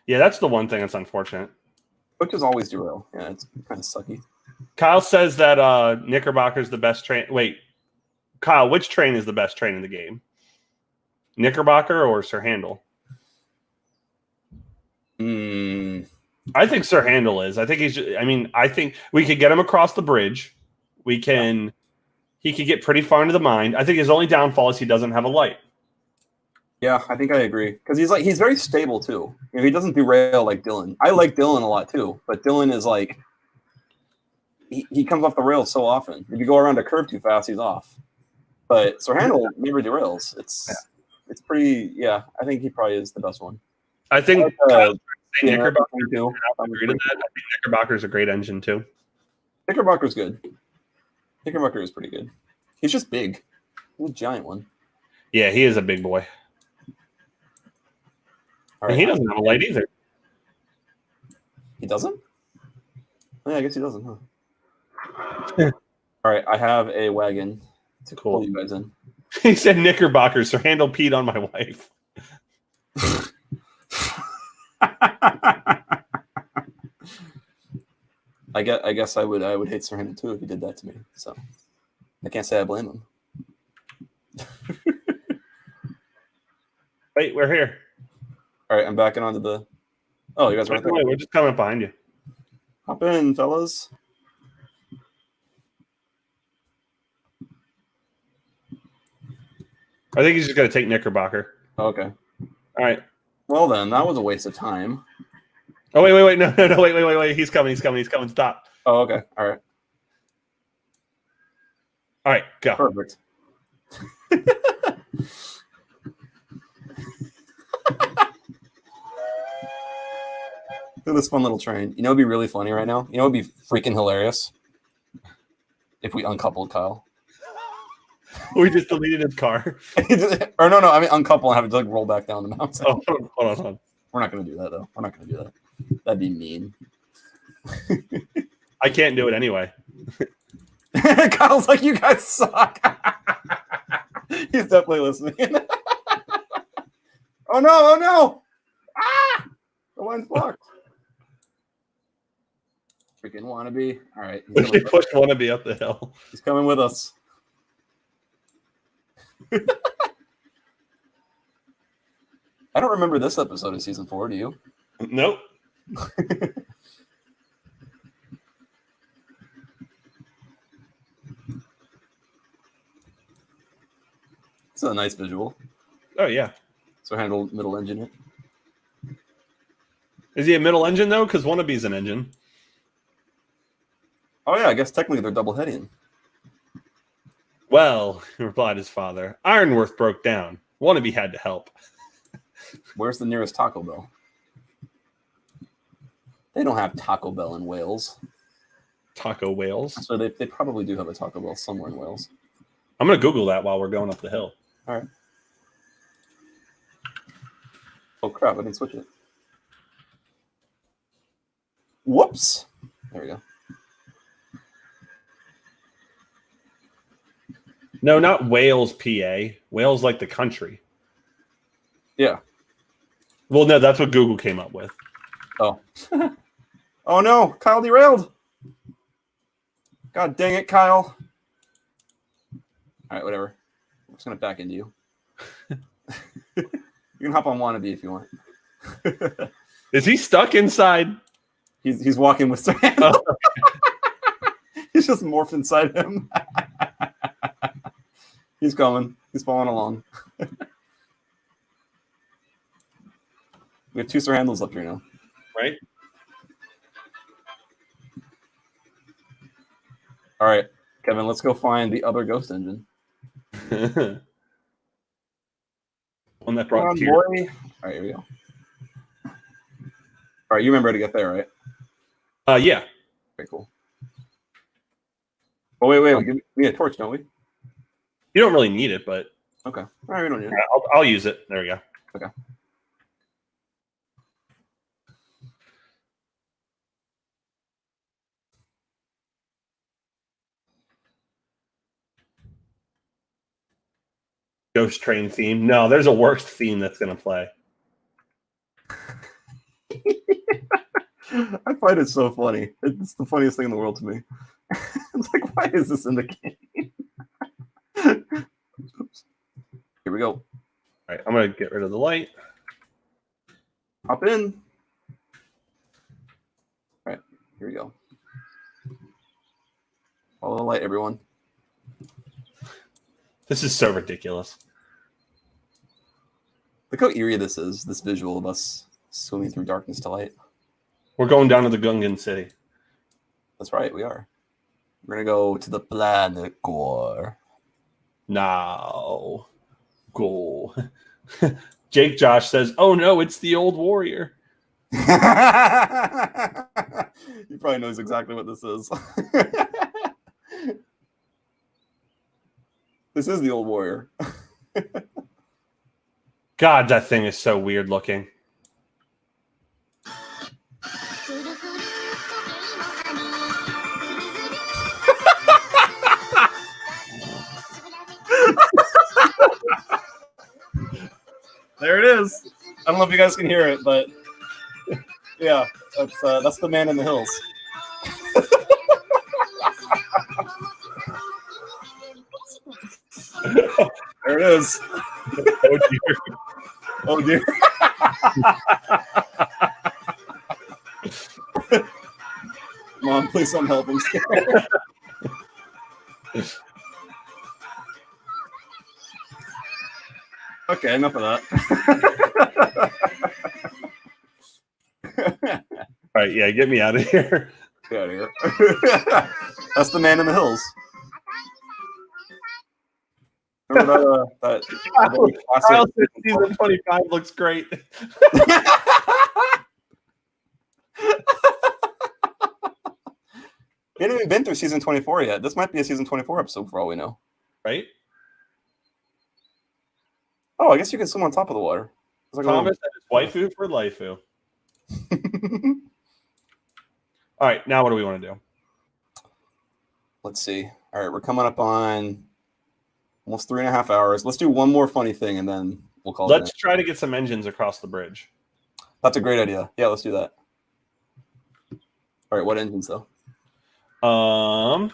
Yeah, that's the one thing that's unfortunate. Coaches always derail. Yeah, it's kind of sucky. Kyle says that Knickerbocker's the best train. Wait, Kyle, which train is the best train in the game? Knickerbocker or Sir Handel? I think Sir Handel is. I think I think we could get him across the bridge. He could get pretty far into the mine. I think his only downfall is he doesn't have a light. Yeah, I think I agree because he's very stable too. You know, he doesn't derail like Dylan. I like Dylan a lot too, but Dylan is like he comes off the rails so often. If you go around a curve too fast, he's off. But Sir Handel never derails. It's pretty. Yeah, I think he probably is the best one. I think Knickerbocker too. I agree to that. I think Knickerbocker's a great engine too. Knickerbocker's good. Knickerbocker is pretty good. He's just big. He's a giant one. Yeah, he is a big boy. All right, and he doesn't have a light either. He doesn't? Oh, yeah, I guess he doesn't, huh? All right, I have a wagon to pull you guys in. He said Knickerbocker, Sir Handel peed on my wife. I guess I would hate Sir Handel too if he did that to me. So I can't say I blame him. Wait, we're here. All right, I'm backing onto the. Oh, you guys are right there. We're just coming up behind you. Hop in, fellas. I think he's just going to take Knickerbocker. Okay. All right. Well, then, that was a waste of time. Oh, wait. No, wait. He's coming. Stop. Oh, okay. All right. All right, go. Perfect. Look at this fun little train. You know it'd be really funny right now? You know it'd be freaking hilarious? If we uncoupled Kyle. We just deleted his car. Or no, I mean uncouple and have it just like roll back down the mountain. Oh, hold on. We're not going to do that, though. We're not going to do that. That'd be mean. I can't do it anyway. Kyle's like, you guys suck. He's definitely listening. Oh, no. Ah! The line's blocked. Freaking wannabe. All right. We pushed wannabe up the hill. He's coming with us. I don't remember this episode of season 4. Do you? Nope. It's a nice visual. Oh yeah. So handle middle engine it. Is he a middle engine though? Because Wannabe's an engine. Oh yeah, I guess technically they're double heading. Well, replied his father, Ironworth broke down. Wannabe had to help. Where's the nearest Taco Bell? They don't have Taco Bell in Wales. Taco Wales. So they probably do have a Taco Bell somewhere in Wales. I'm gonna Google that while we're going up the hill. All right. Oh crap! I didn't switch it. Whoops. There we go. No, not Wales, PA. Wales like the country. Yeah. Well, no, that's what Google came up with. Oh. Oh no! Kyle derailed. God dang it, Kyle. All right, whatever. I'm just gonna back into you. You can hop on Wannabe if you want. Is he stuck inside? He's walking with Sir Handel. He's just morphed inside him. He's coming. He's following along. We have 2 Sir Handels up here now. Right? All right, Kevin, let's go find the other ghost engine. One that Come brought on, tears. boy. All right, here we go. All right, you remember how to get there, right? Yeah. Okay, cool. Oh, wait. We need a torch, don't we? You don't really need it, but Okay. All right, we don't need it. I'll use it. There we go. Okay. Ghost Train theme. No, there's a worst theme that's going to play. I find it so funny. It's the funniest thing in the world to me. It's like, why is this in the game? Here we go. All right, I'm going to get rid of the light. Hop in. All right, here we go. Follow the light, everyone. This is so ridiculous. Look how eerie this is, this visual of us swimming through darkness to light. We're going down to the Gungan City. That's right, we are. We're going to go to the planet Gore. Now. Go. Jake Josh says, oh no, it's the old warrior. He probably knows exactly what this is. This is the old warrior. God, that thing is so weird looking. There it is. I don't know if you guys can hear it, but yeah, that's the man in the hills. There it is. Oh dear. Oh dear. Mom, please don't help him. Okay, enough of that. All right, yeah, get me out of here. Get out of here. That's the man in the hills. Remember that Kyle said season 25 looks great. We haven't even been through season 24 yet. This might be a season 24 episode for all we know. Right? Oh, I guess you can swim on top of the water. It's like Thomas and his waifu for laifu. All right, now what do we want to do? Let's see. All right, we're coming up on almost 3.5 hours. Let's do one more funny thing, and then we'll call it. Let's try to get some engines across the bridge. That's a great idea. Yeah, let's do that. All right, what engines though? I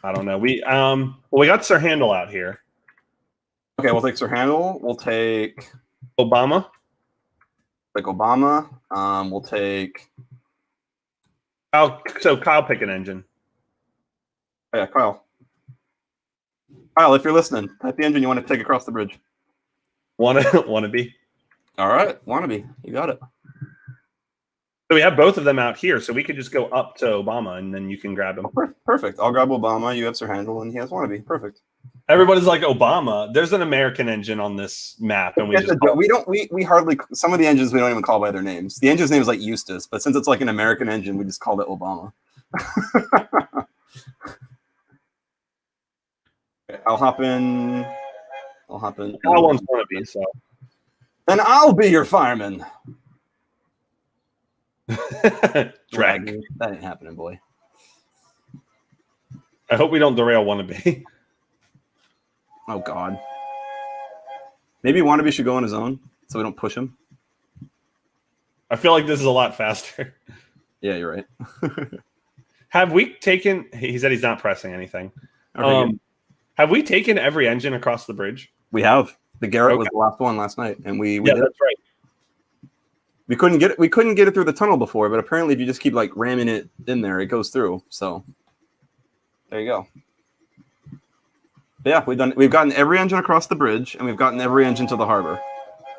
don't know. We got Sir Handel out here. Okay, we'll take Sir Handel. We'll take Obama. Like Obama. We'll take. So Kyle, pick an engine. Oh, yeah, Kyle. Kyle, if you're listening, type the engine you want to take across the bridge. Wannabe. All right, wannabe. You got it. So we have both of them out here, so we could just go up to Obama, and then you can grab them. Perfect. I'll grab Obama. You have Sir Handel, and he has wannabe. Perfect. Everybody's like Obama. There's an American engine on this map, and we hardly some of the engines we don't even call by their names. The engine's name is like Eustace, but since it's like an American engine, we just call it Obama. Okay, I'll hop in. Kyle wants wannabe, so. And I'll be your fireman. Drag. That ain't happening, boy. I hope we don't derail wannabe. Oh God. Maybe wannabe should go on his own, so we don't push him. I feel like this is a lot faster. Yeah, you're right. Have we taken? He said he's not pressing anything. Okay, have we taken every engine across the bridge? we have. The Garrett was the last one last night, and we did. That's right. We couldn't get it through the tunnel before, but apparently if you just keep like ramming it in there, it goes through. So there you go. But yeah, we've gotten every engine across the bridge, and we've gotten every engine to the harbor.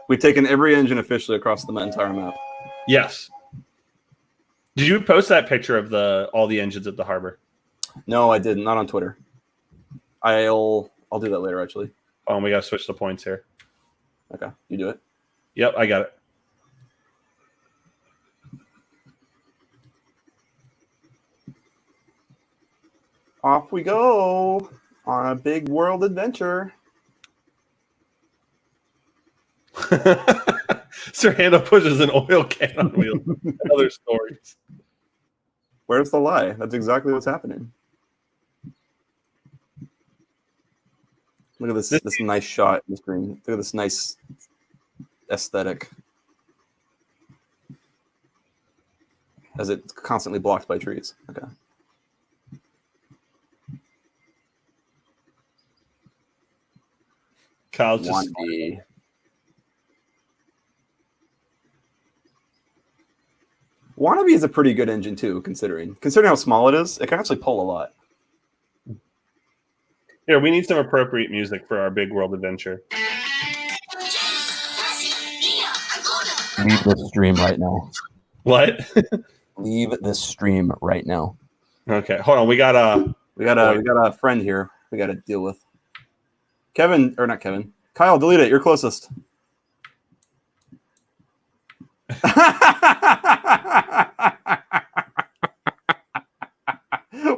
We've taken every engine officially across the entire map. Yes. Did you post that picture of all the engines at the harbor? No, I didn't. Not on Twitter. I'll do that later, actually. Oh, we got to switch the points here. Okay, you do it. Yep, I got it. Off we go on a big world adventure. Sir Handel pushes an oil can on wheels. Other stories. Where's the lie? That's exactly what's happening. Look at this nice shot in the screen. Look at this nice aesthetic. As it's constantly blocked by trees. Okay. Kyle's just Wannabe is a pretty good engine too, considering how small it is. It can actually pull a lot. Here, we need some appropriate music for our big world adventure. Leave this stream right now. What? Leave this stream right now. Okay, hold on. We got a friend here. We got to deal with. Kevin, or not Kevin. Kyle, delete it. You're closest.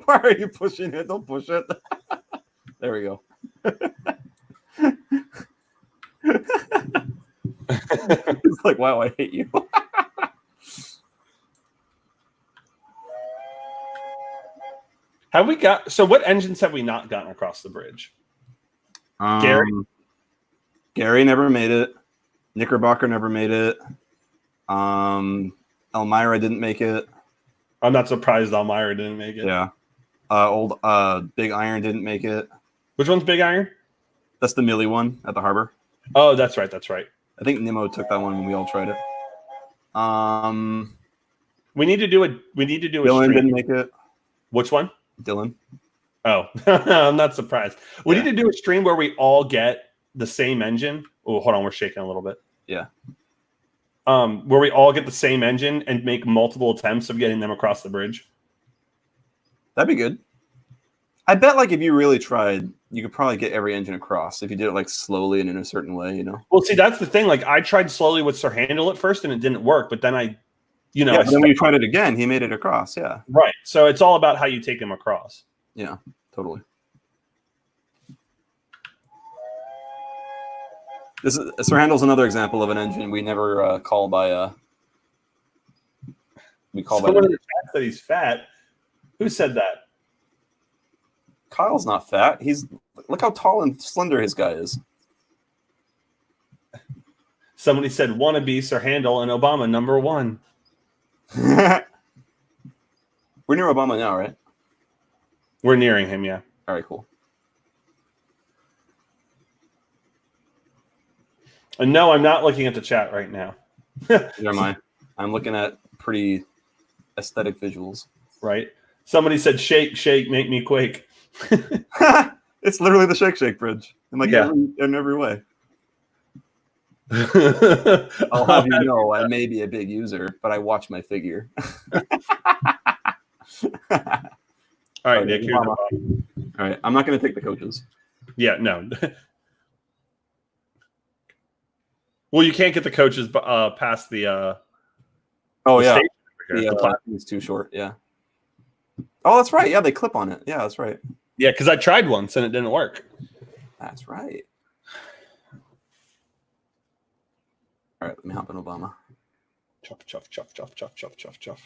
Why are you pushing it? Don't push it. There we go. It's like, wow, I hate you. Have we got? So, what engines have we not gotten across the bridge? Gary never made it. Knickerbocker never made it. Elmira didn't make it. I'm not surprised Elmira didn't make it. Yeah. Big Iron didn't make it. Which one's Big Iron? That's the Millie one at the harbor. Oh, that's right. That's right. I think Nemo took that one when we all tried it. We need to do a Dylan stream. didn't make it. Which one? Dylan. Oh, I'm not surprised. We need to do a stream where we all get the same engine. Oh, hold on. We're shaking a little bit. Yeah. Where we all get the same engine and make multiple attempts of getting them across the bridge. That'd be good. I bet, like, if you really tried, you could probably get every engine across if you did it like slowly and in a certain way, you know. Well, see, that's the thing. Like, I tried slowly with Sir Handel at first, and it didn't work. But then but then when you tried it again, he made it across. Yeah. Right. So it's all about how you take him across. Yeah. Totally. Sir Handel's another example of an engine we never call by. We call Someone by. in the chat said he's fat. Who said that? Kyle's not fat. Look how tall and slender his guy is. Somebody said wannabe Sir Handel and Obama #1. We're near Obama now, right? We're nearing him, yeah. All right, cool. No, I'm not looking at the chat right now. Never mind. I'm looking at pretty aesthetic visuals. Right. Somebody said, "Shake, shake, make me quake." It's literally the Shake Shake bridge in like Yeah. in every way. I'll I'll have you know, I may be a big user, but I watch my figure. All right, Nick. Here's All right, I'm not going to take the coaches. Yeah, no. Well, you can't get the coaches past the. Oh the yeah, station over here, the the platform. is too short. Yeah. Oh, that's right. Yeah, they clip on it. Yeah, that's right. Yeah, because I tried once and it didn't work. That's right. All right, let me hop in Obama. Chuff, chuff, chuff, chuff, chuff, chuff, chuff, chuff.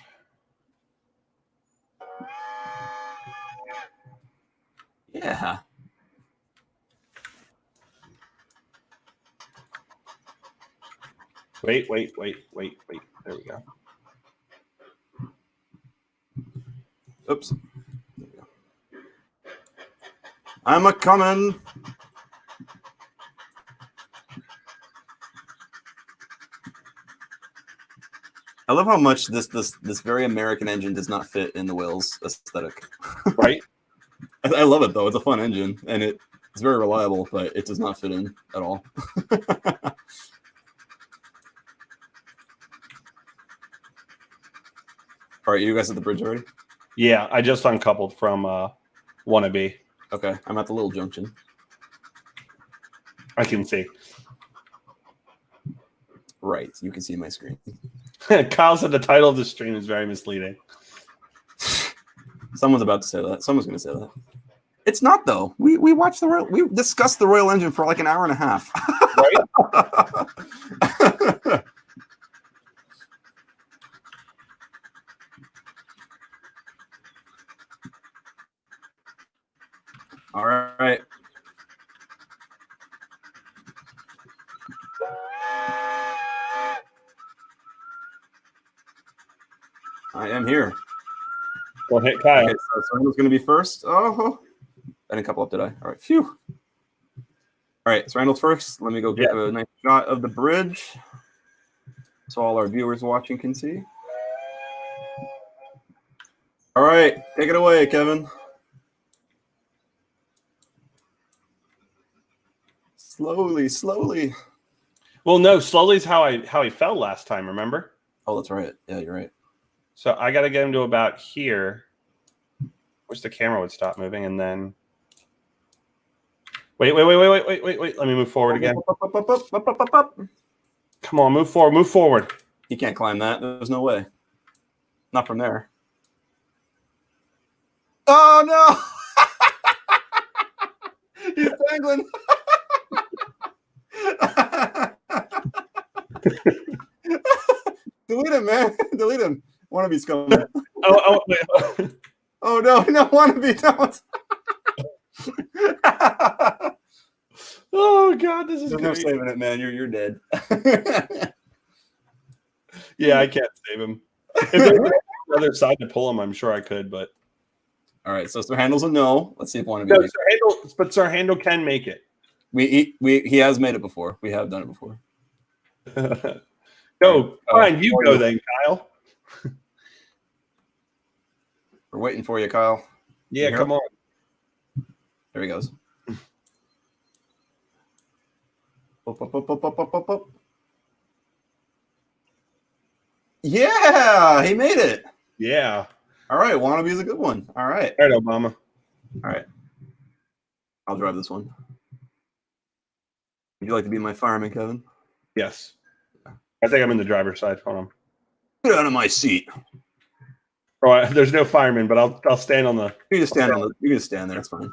Yeah. Wait. There we go. Oops. There we go. I'm a coming. I love how much this very American engine does not fit in the Wales aesthetic. Right. I love it though. It's a fun engine and it's very reliable, but it does not fit in at all. All right, you guys at the bridge already? Yeah, I just uncoupled from Wannabe. Okay, I'm at the little junction. I can see. Right, you can see my screen. Kyle said the title of the stream is very misleading. Someone's about to say that. Someone's going to say that. It's not though. We watched we discussed the Royal engine for like an hour and a half. Right? All right. I am here. Don't hit Kyle. Okay, so Randall's going to be first. Oh, I didn't couple up, did I? All right, phew. All right, so Randall's first. Let me go get a nice shot of the bridge so all our viewers watching can see. All right, take it away, Kevin. Slowly, slowly. Well, no, slowly is how he fell last time, remember? Oh, that's right. Yeah, you're right. So I got to get him to about here. Wish the camera would stop moving, and then wait. Let me move forward again. Come on, move forward. You can't climb that. There's no way. Not from there. Oh no! He's dangling. Delete him, man. Delete him. Wannabe's coming. Wait. Oh no, Wannabe, don't. Oh god, this is There's no saving it, man. You're dead. Yeah, I can't save him. If there's the other side to pull him, I'm sure I could, but all right, so Sir Handel's a no. Let's see if Wannabe. no, Sir Handel can make it. He has made it before. We have done it before. Go, fine, you go then, Kyle. We're waiting for you, Kyle. Yeah, come on. There he goes. Up. Yeah, he made it. Yeah. All right, Wannabe's a good one. All right. All right, Obama. All right. I'll drive this one. Would you like to be my fireman, Kevin? Yes. I think I'm in the driver's side. Hold on. Get out of my seat. Oh, there's no fireman, but I'll stand on the. You can just stand you can just stand there. It's fine.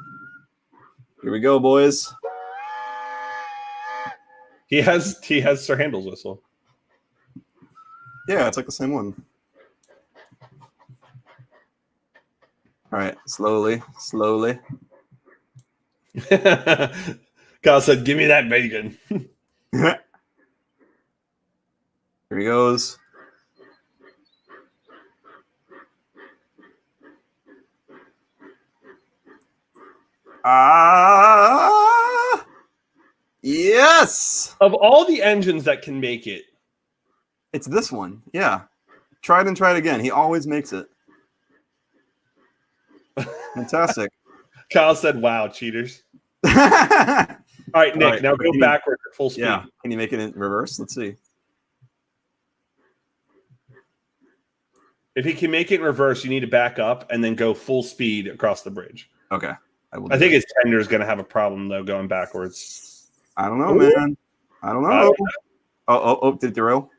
Here we go, boys. He has Sir Handel's whistle. Yeah, it's like the same one. All right, slowly. Kyle said, "Give me that bacon." Here he goes. Yes! Yes. Of all the engines that can make it, It's this one. Yeah. Try it and try it again. He always makes it. Fantastic. Kyle said, "Wow, cheaters." All All right, Nick. right, Now go can you- backwards at full speed. Yeah. Can you make it in reverse? Let's see. If he can make it in reverse, you need to back up and then go full speed across the bridge. Okay. I will. I think his tender is going to have a problem though going backwards. I don't know, Ooh. man. I don't know. Oh, did it derail?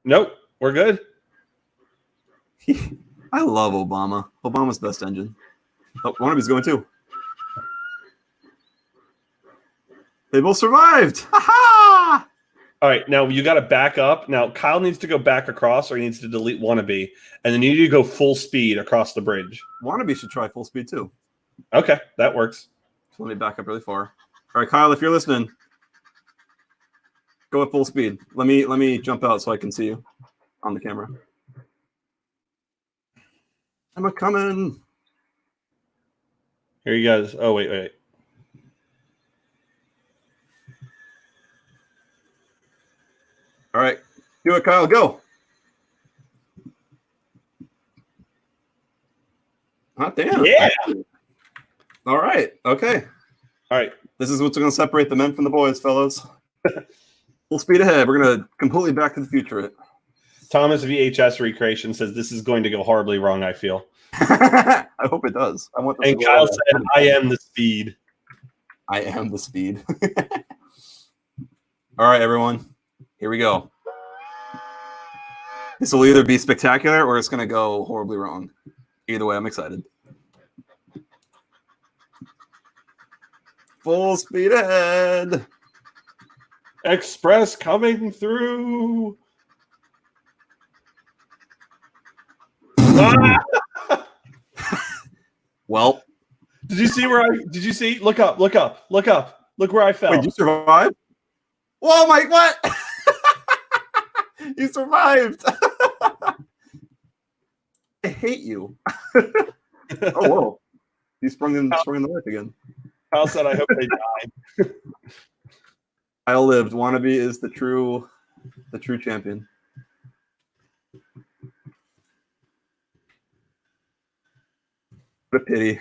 Nope, we're good. I love Obama. Obama's best engine. Oh, one of his going too. They both survived. Ha ha! All right, now you got to back up. Now Kyle needs to go back across, or he needs to delete wannabe, and then you need to go full speed across the bridge. Wannabe should try full speed too. Okay, that works. So let me back up really far. All right, Kyle, if you're listening, go at full speed. Let me jump out so I can see you on the camera. I'm a coming. Here he goes. Oh wait. All right, do it, Kyle. Go. Hot damn. Yeah. All right. Okay. All right. This is what's going to separate the men from the boys, fellas. Full speed ahead. We're going to completely Back to the Future it. Thomas VHS Recreation says this is going to go horribly wrong. I feel. I hope it does. I want. This And to Kyle go said, "I am the speed." I am the speed. All right, everyone. Here we go. This will either be spectacular or it's going to go horribly wrong. Either way, I'm excited. Full speed ahead. Express coming through. Well, Did you see where I? Did you see? Look up! Look up! Look up! Look where I fell. wait, you survived? Whoa, Mike, what? You survived. I hate you. Oh, whoa. You sprung in the life again. Kyle said, "I hope they die." I lived. Wannabe is the true champion. What a pity.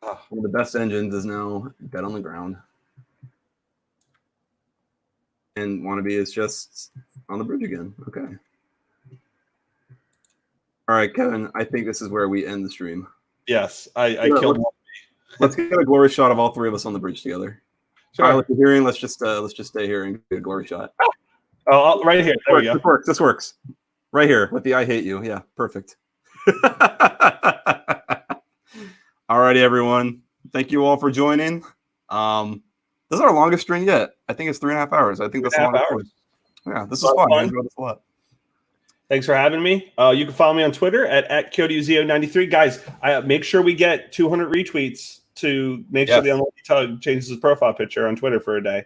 One of the best engines is now dead on the ground. And Wannabe is just on the bridge again. Okay. All right, Kevin, I think this is where we end the stream. Yes, I killed one. Let's get a glory shot of all three of us on the bridge together. Sure. All right, if you're hearing, let's just stay here and get a glory shot. Oh, right here. There we go. This works. Right here with the I hate you. Yeah, perfect. All righty, everyone. Thank you all for joining. This is our longest stream yet. I think it's 3.5 hours. I think that's the longest hours. Yeah, this is fun. I enjoyed this a lot. Thanks for having me. You can follow me on Twitter at KyoryuZeo93. Guys, make sure we get 200 retweets to make sure the Unlucky Tug changes his profile picture on Twitter for a day.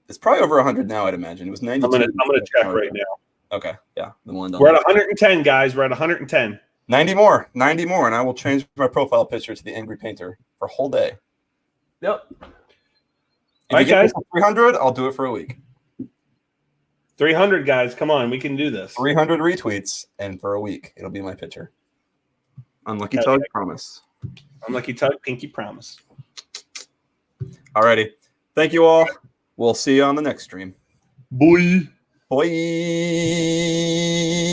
It's probably over 100 now, I'd imagine. It was 92. I'm gonna check right now. Okay, yeah. We're at 110, guys. We're at 110. 90 more, and I will change my profile picture to the Angry Painter for a whole day. Yep. If you get 300, I'll do it for a week. 300, guys. Come on, we can do this. 300 retweets, and for a week, it'll be my picture. Unlucky Tug, promise. Unlucky Tug, pinky promise. Alrighty. Thank you all. We'll see you on the next stream. Boy. Boy.